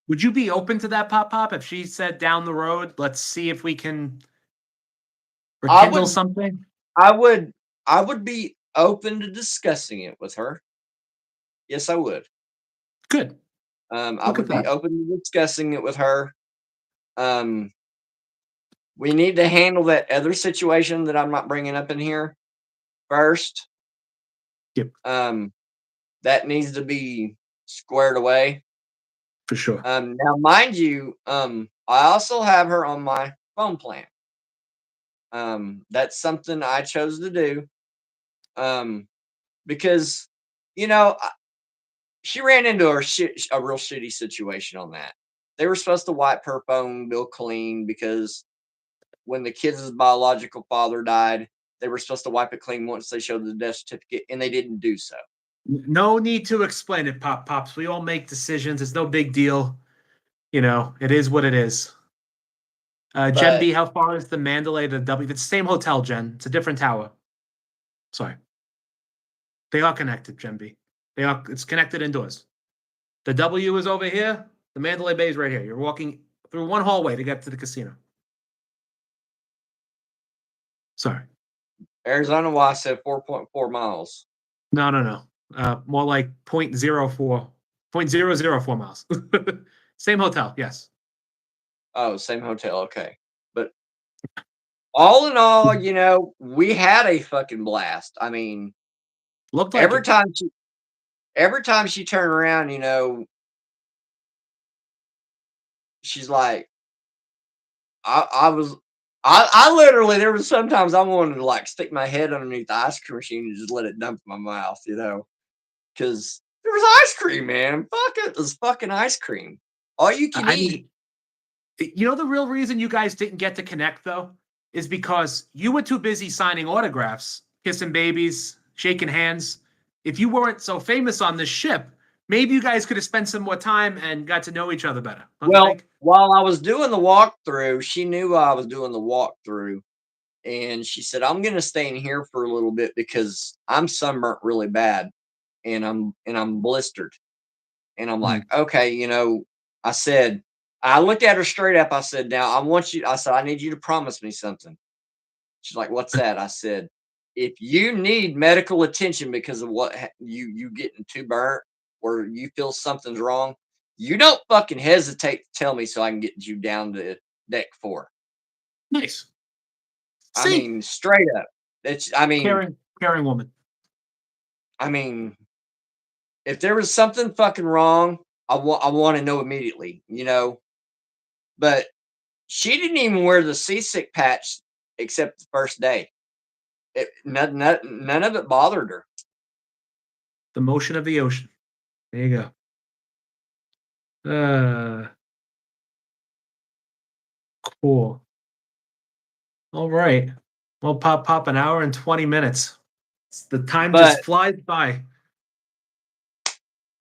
Would you be open to that, Pop? If she said down the road, let's see if we can rekindle something? I would be open to discussing it with her. Yes, I would. Good. I would be open to discussing it with her. We need to handle that other situation that I'm not bringing up in here first. Yep. That needs to be squared away. For sure. Now, mind you, I also have her on my phone plan. That's something I chose to do. Because, she ran into a real shitty situation on that. They were supposed to wipe her phone bill clean because when the kid's biological father died, they were supposed to wipe it clean once they showed the death certificate, and they didn't do so. No need to explain it, Pops. We all make decisions. It's no big deal. It is what it is. Jen B, how far is the Mandalay to W? It's the same hotel, Jen. It's a different tower. Sorry. They are connected, Jen B. It's connected indoors. The W is over here. The Mandalay Bay is right here. You're walking through one hallway to get to the casino. Sorry. Arizona Y said 4.4 miles. No. More like 0.004 miles. Same hotel, yes. Oh, same hotel. Okay. But all in all, we had a fucking blast. I mean, looked like every time she turned around, she's like, I literally, there was sometimes I wanted to like stick my head underneath the ice cream machine and just let it dump in my mouth, because there was ice cream, man. Fuck it, there's fucking ice cream. All you can eat. The real reason you guys didn't get to connect though is because you were too busy signing autographs, kissing babies, shaking hands. If you weren't so famous on this ship, maybe you guys could have spent some more time and got to know each other better. Well, while I was doing the walkthrough, she knew I was doing the walkthrough, and she said, "I'm going to stay in here for a little bit because I'm sunburnt really bad, and I'm blistered." And I'm like, "Okay, I said, I looked at her straight up. I said, "Now I need you to promise me something." She's like, "What's that?" I said, "If you need medical attention because of what you getting too burnt or you feel something's wrong, you don't fucking hesitate to tell me so I can get you down to deck 4." Nice. I mean, straight up. Caring woman. I mean, if there was something fucking wrong, I want to know immediately, But she didn't even wear the seasick patch except the first day. None of it bothered her. The motion of the ocean. There you go. Cool. All right. Well, Pop, an hour and 20 minutes. The time just flies by.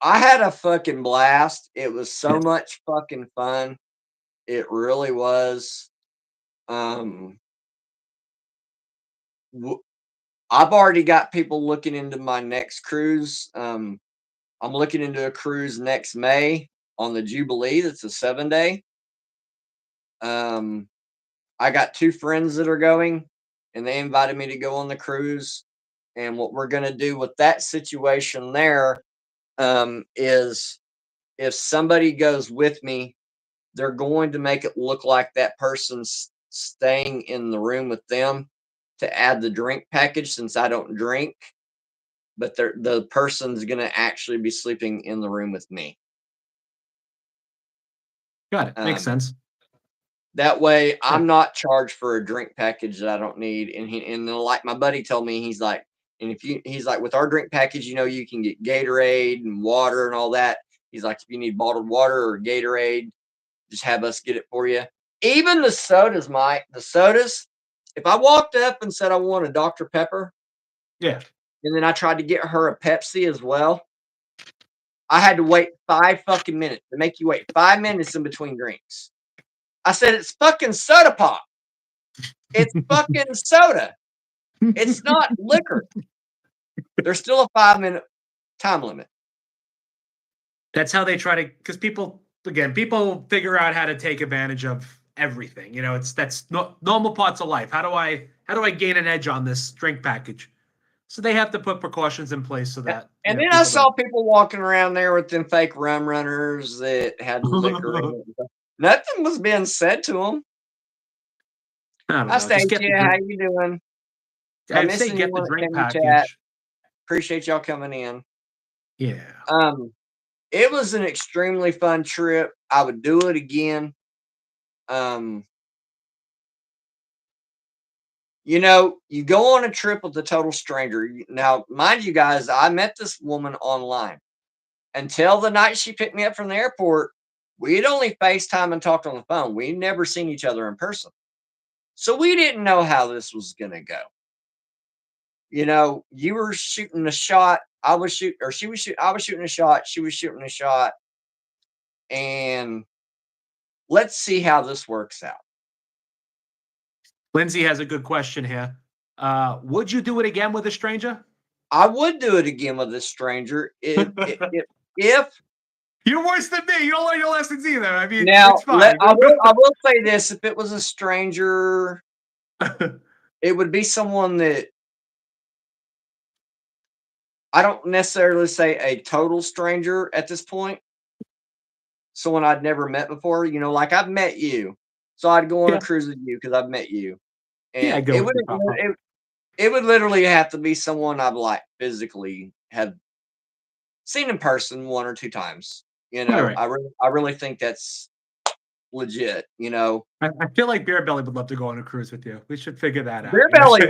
I had a fucking blast. It was so much fucking fun. It really was. I've already got people looking into my next cruise. I'm looking into a cruise next May on the Jubilee. That's a 7-day. I got 2 friends that are going, and they invited me to go on the cruise. And what we're going to do with that situation there is if somebody goes with me, they're going to make it look like that person's staying in the room with them to add the drink package since I don't drink. But the person's going to actually be sleeping in the room with me. Got it. Makes sense. That way, I'm not charged for a drink package that I don't need. And like my buddy told me, he's like, with our drink package, you can get Gatorade and water and all that. He's like, if you need bottled water or Gatorade, just have us get it for you. Even the sodas, Mike. The sodas. If I walked up and said I want a Dr. Pepper, yeah, and then I tried to get her a Pepsi as well, I had to wait 5 fucking minutes. To make you wait 5 minutes in between drinks. I said, it's fucking soda pop. It's fucking soda. It's not liquor. There's still a 5-minute time limit. That's how they try to, because people figure out how to take advantage of everything. That's normal parts of life. How do I gain an edge on this drink package? So they have to put precautions in place so that. And then I saw people walking around there with them fake rum runners that had liquor in it. Nothing was being said to them. I stayed here. How you doing? I say get the drink package. Appreciate y'all coming in. Yeah. It was an extremely fun trip. I would do it again. You go on a trip with a total stranger. Now, mind you guys, I met this woman online. Until the night she picked me up from the airport, we'd only FaceTime and talked on the phone. We'd never seen each other in person. So we didn't know how this was going to go. You were shooting a shot. I was shooting a shot. She was shooting a shot. And let's see how this works out. Lindsay has a good question here. Would you do it again with a stranger? I would do it again with a stranger if you're worse than me. You don't learn your lessons either. I mean, now, it's fine. I will say this: if it was a stranger, it would be someone that I don't necessarily say a total stranger at this point. Someone I'd never met before. Like I've met you, so I'd go on a cruise with you because I've met you. And it would literally have to be someone I've like physically have seen in person 1 or 2 times. Right. I really think that's legit. I feel like Beer Belly would love to go on a cruise with you. We should figure that out. Beer Belly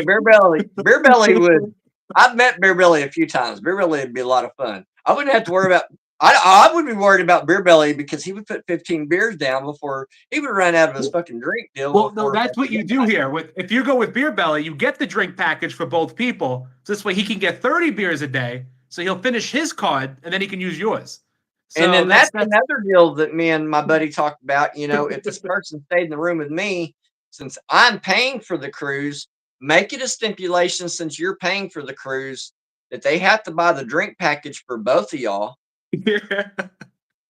would. I've met Beer Belly a few times. Beer Belly would be a lot of fun. I wouldn't have to worry about. I would be worried about Beer Belly because he would put 15 beers down before he would run out of his fucking drink deal. Well, no, that's what you do here. If you go with Beer Belly, you get the drink package for both people. So this way he can get 30 beers a day. So he'll finish his card and then he can use yours. So and then that's another deal that me and my buddy talked about. If this person stayed in the room with me, since I'm paying for the cruise, make it a stipulation since you're paying for the cruise that they have to buy the drink package for both of y'all. Yeah.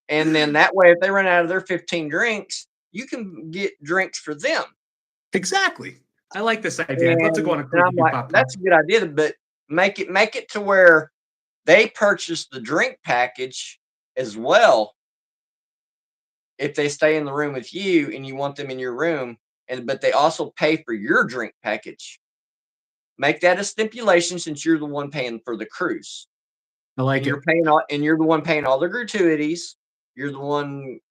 And then that way, if they run out of their 15 drinks, you can get drinks for them. Exactly. I like this idea. I'd love to go on a cruise. That's a good idea, but make it to where they purchase the drink package as well if they stay in the room with you and you want them in your room, but they also pay for your drink package. Make that a stipulation since you're the one paying for the cruise. I like it. You're the one paying all the gratuities. You're the one,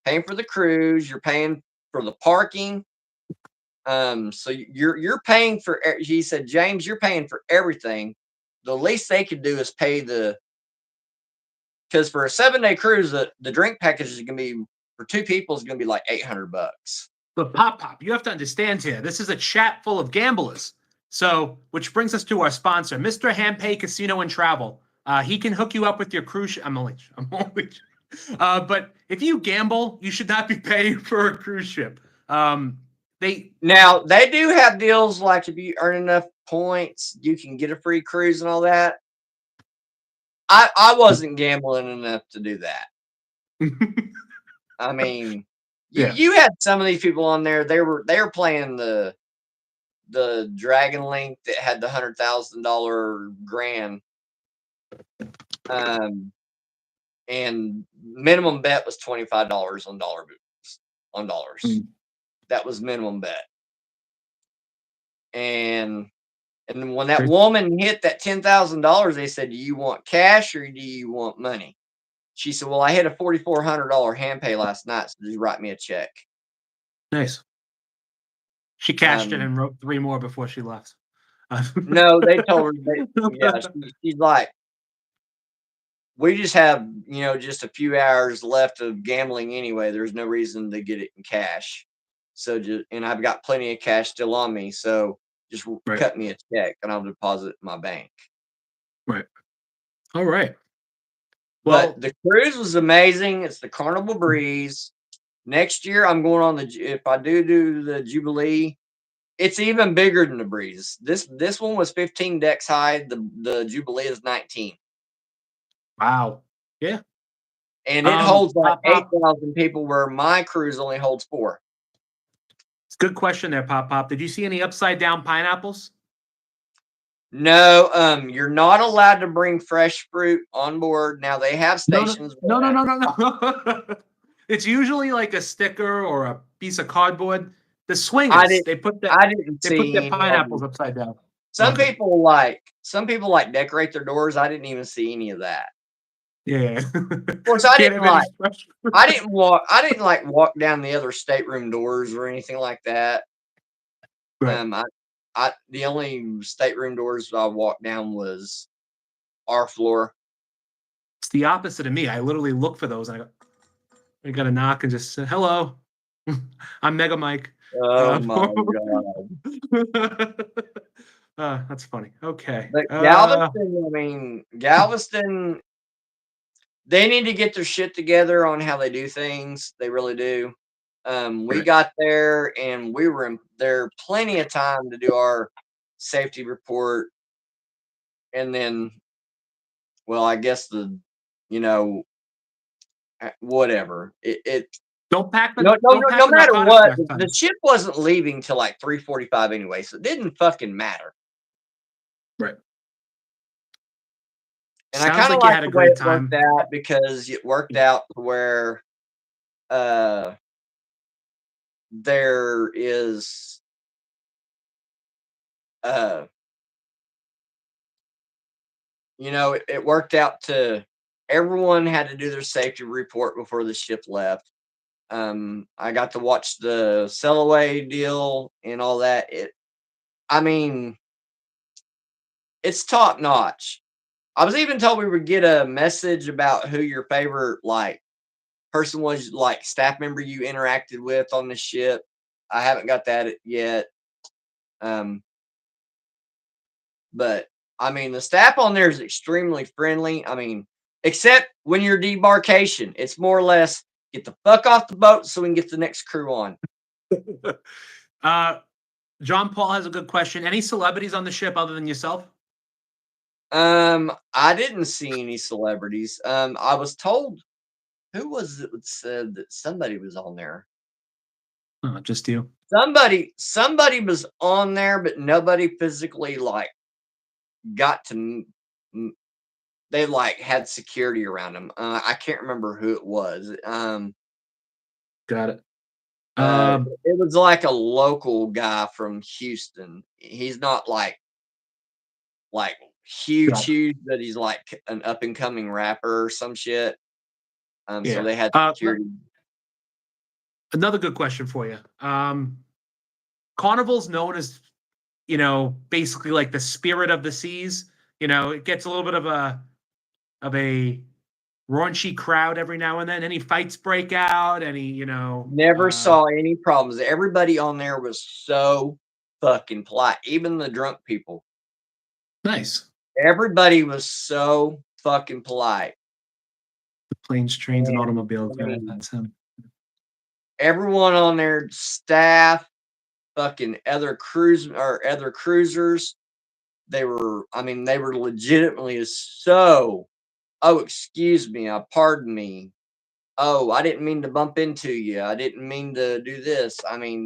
paying for the cruise. You're paying for the parking. So you're paying for. He said, James, you're paying for everything. The least they could do is pay because for a 7-day cruise, the drink package is going to be for 2 people is going to be like $800. But Pop, you have to understand here. This is a chat full of gamblers. So, which brings us to our sponsor, Mr. Handpay Casino and Travel. He can hook you up with your cruise. I'm only. But if you gamble, you should not be paying for a cruise ship. They do have deals like if you earn enough points, you can get a free cruise and all that. I wasn't gambling enough to do that. I mean, you had some of these people on there. They were playing the the Dragon Link that had the $100,000 grand. And minimum bet was $25 on dollars. That was minimum bet. And when that woman hit that $10,000, they said, "Do you want cash or do you want money?" She said, "Well, I hit a $4,400 hand pay last night, so just write me a check." Nice. She cashed it and wrote 3 more before she left. No, they told her, she's like, "We just have, just a few hours left of gambling anyway. There's no reason to get it in cash. So and I've got plenty of cash still on me. So just cut me a check and I'll deposit it in my bank." Right. All right. Well, but the cruise was amazing. It's the Carnival Breeze. Next year, I'm going on if I do the Jubilee, it's even bigger than the Breeze. This one was 15 decks high. The Jubilee is 19. Wow. Yeah. And it holds like 8,000 people, where my cruise only holds 4. It's a good question there, Pop. Did you see any upside down pineapples? No, you're not allowed to bring fresh fruit on board. Now they have stations. No. It's usually like a sticker or a piece of cardboard. The swingers, they put their pineapples upside down. Some people like decorate their doors. I didn't even see any of that. Yeah. Of course, I didn't walk down the other stateroom doors or anything like that. Right. The only stateroom doors I walked down was our floor. It's the opposite of me. I literally look for those. I got a knock and just say, "Hello, I'm Mega Mike." Oh my god. That's funny. Okay. But Galveston, they need to get their shit together on how they do things. They really do. We got there and we were in there plenty of time to do our safety report. And then, well, I guess whatever. Don't pack the no matter what, the ship wasn't leaving till like 3:45 anyway, so it didn't fucking matter. Right. And I kind of like the way it worked out, because it worked out where there is it worked out to everyone had to do their safety report before the ship left. I got to watch the sail away deal and all that. It's top notch. I was even told we would get a message about who your favorite person was, staff member you interacted with on the ship. I haven't got that yet. But the staff on there is extremely friendly. Except when you're debarkation, it's more or less get the fuck off the boat so we can get the next crew on. John Paul has a good question. Any celebrities on the ship other than yourself? I didn't see any celebrities. I was told, who was it that said that somebody was on there? Just you. Somebody was on there, but nobody physically got to. They had security around them. I can't remember who it was. Got it. It was like a local guy from Houston. He's not like huge, but he's like an up and coming rapper or some shit. So they had security. Another good question for you. Carnival's known as, basically like the spirit of the seas. It gets a little bit of a raunchy crowd every now and then. Any fights break out? Never saw any problems. Everybody on there was so fucking polite. Even the drunk people. Nice. Everybody was so fucking polite. The planes, trains, and automobiles. That's him. Everyone on their staff, fucking other cruisers, they were legitimately so, "Oh, excuse me, pardon me. Oh, I didn't mean to bump into you. I didn't mean to do this."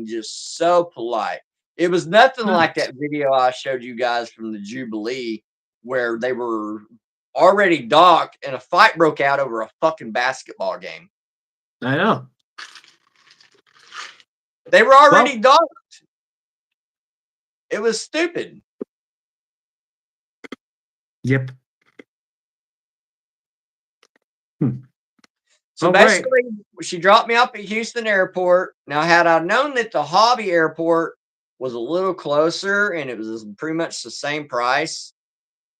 Just so polite. It was nothing like that video I showed you guys from the Jubilee where they were already docked and a fight broke out over a fucking basketball game. I know. They were already docked. It was stupid. Yep. So basically, she dropped me off at Houston Airport. Now, had I known that the Hobby Airport was a little closer and it was pretty much the same price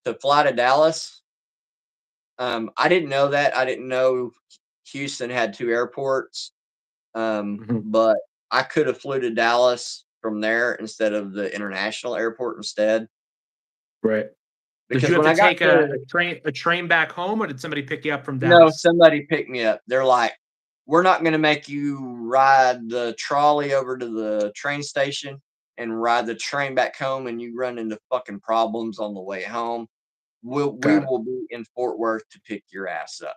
to fly to Dallas, I didn't know that. I didn't know Houston had 2 airports, but I could have flew to Dallas from there instead of the international airport instead. Right. Because did you have to take a train back home, or did somebody pick you up from Dallas? No, somebody picked me up. They're like, we're not going to make you ride the trolley over to the train station and ride the train back home and you run into fucking problems on the way home. We will be in Fort Worth to pick your ass up.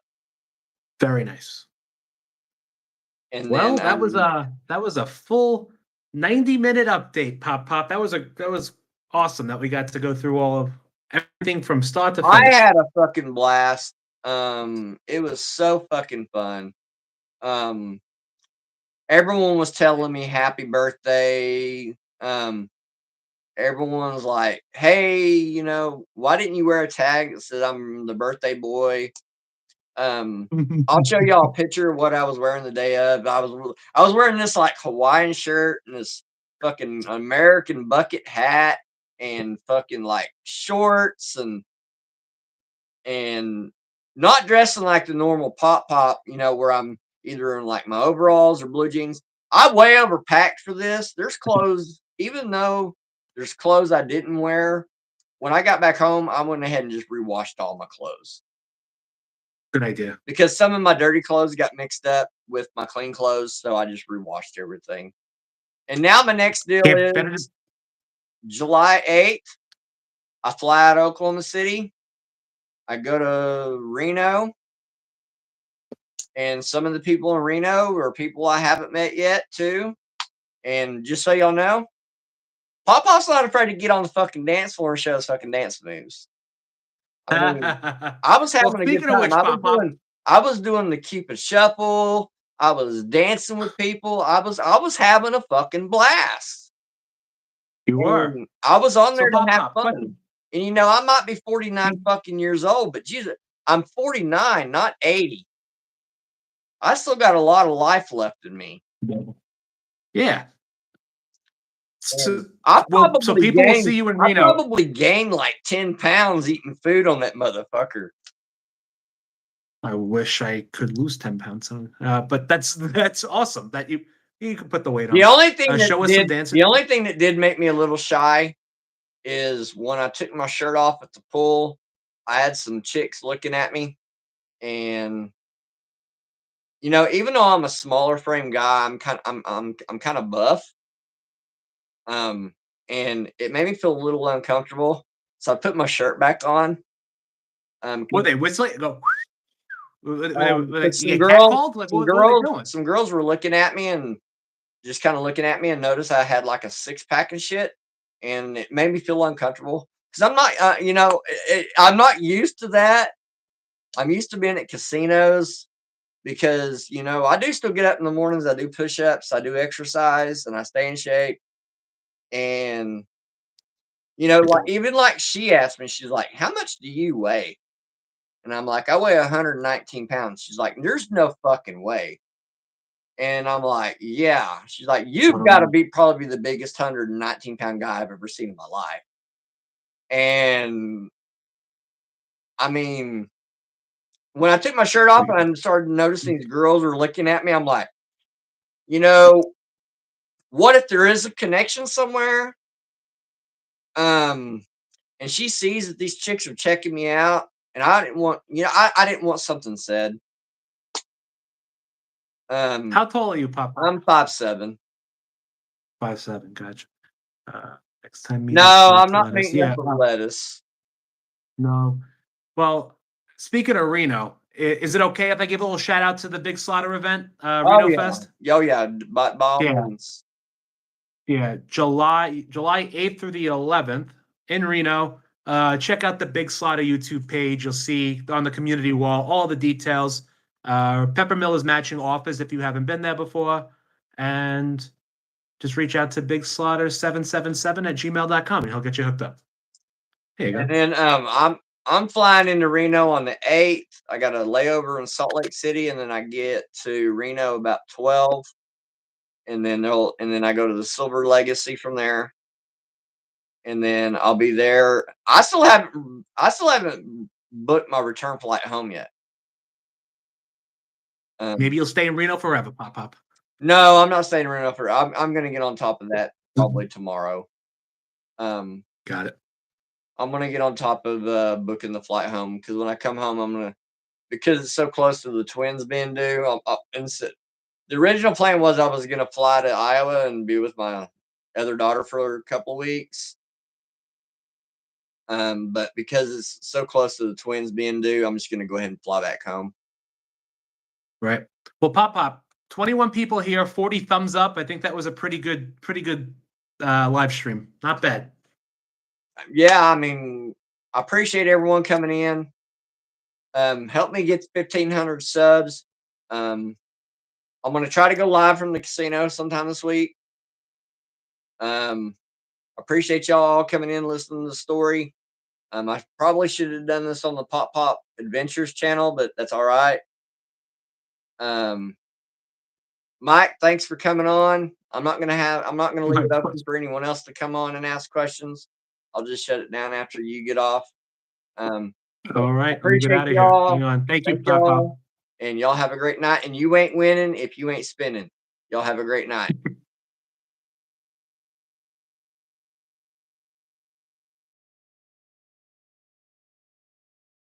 Very nice. And well, then, that was a full 90-minute update, Pop. That was awesome that we got to go through all of everything from start to finish. I had a fucking blast. It was so fucking fun. Everyone was telling me happy birthday. Everyone was like, hey, you know, why didn't you wear a tag that says I'm the birthday boy? I'll show y'all a picture of what I was wearing the day of. I was wearing this like Hawaiian shirt and this fucking American bucket hat and fucking like shorts and not dressing like the normal pop, you know, where I'm either in like my overalls or blue jeans. I'm way overpacked for this. There's clothes, even though there's clothes I didn't wear. When I got back home, I went ahead and just rewashed all my clothes. Good idea. Because some of my dirty clothes got mixed up with my clean clothes, so I just rewashed everything. And now my next deal is July 8th. I fly out of Oklahoma City. I go to Reno, and some of the people in Reno are people I haven't met yet, too. And just so y'all know, Papa's not afraid to get on the fucking dance floor and show his fucking dance moves. I mean, I was having a good time. I was doing the Cupid Shuffle. I was dancing with people. I was having a fucking blast. You were. I was on there to have fun. And you know, I might be 49 fucking years old, but Jesus, I'm 49, not 80. I still got a lot of life left in me. Yeah. So people will see you in Reno. I probably gained like 10 pounds eating food on that motherfucker. I wish I could lose 10 pounds, but that's awesome that you can put the weight on. The only thing that did make me a little shy is when I took my shirt off at the pool, I had some chicks looking at me, and you know, even though I'm a smaller frame guy, I'm kind of buff. And it made me feel a little uncomfortable, so I put my shirt back on. Were they whistling? Go. Some girls were looking at me and just kind of looking at me and noticed I had like a 6-pack and shit, and it made me feel uncomfortable because I'm not, you know, I'm not used to that. I'm used to being at casinos because, you know, I do still get up in the mornings. I do push-ups, I do exercise, and I stay in shape. And, you know, like even like she asked me, she's like, how much do you weigh? And I'm like, I weigh 119 pounds. She's like, there's no fucking way. And I'm like, yeah. She's like, you've got to be probably the biggest 119-pound guy I've ever seen in my life. And I mean, when I took my shirt off and I started noticing these girls were looking at me, I'm like, you know, what if there is a connection somewhere? And she sees that these chicks are checking me out, and I didn't want, you know, I didn't want something said. How tall are you, Papa? I'm 5'7". 5'7", gotcha. Next time no, I'm not meeting up with lettuce. No. Well, speaking of Reno, is it okay if I give a little shout out to the Big Slaughter event, Reno Fest? Oh yeah, by all means. Yeah, July 8th through the 11th in Reno. Check out the Big Slaughter YouTube page. You'll see on the community wall all the details. Peppermill is matching offers if you haven't been there before. And just reach out to Big Slaughter 777 at gmail.com and he'll get you hooked up. Here you go. And then I'm flying into Reno on the 8th. I got a layover in Salt Lake City, and then I get to Reno about 12. And then I go to the Silver Legacy from there. And then I'll be there. I still haven't booked my return flight home yet. Maybe you'll stay in Reno forever, Pop. No, I'm not staying in Reno forever. I'm gonna get on top of that probably tomorrow. Got it. I'm gonna get on top of booking the flight home, because when I come home, because it's so close to the twins being due. The original plan was I was gonna fly to Iowa and be with my other daughter for a couple weeks. But because it's so close to the twins being due, I'm just gonna go ahead and fly back home. Right. Well, Pop, 21 people here, 40 thumbs up. I think that was a pretty good live stream. Not bad. Yeah, I mean, I appreciate everyone coming in. Help me get to 1,500 subs. I'm gonna try to go live from the casino sometime this week. Appreciate y'all all coming in, listening to the story. I probably should have done this on the Pop Adventures channel, but that's all right. Mike, thanks for coming on. I'm not gonna leave it open for anyone else to come on and ask questions. I'll just shut it down after you get off. All right, appreciate get out of y'all. Here. Hang on. Thank you, Pop. And y'all have a great night. And you ain't winning if you ain't spinning. Y'all have a great night.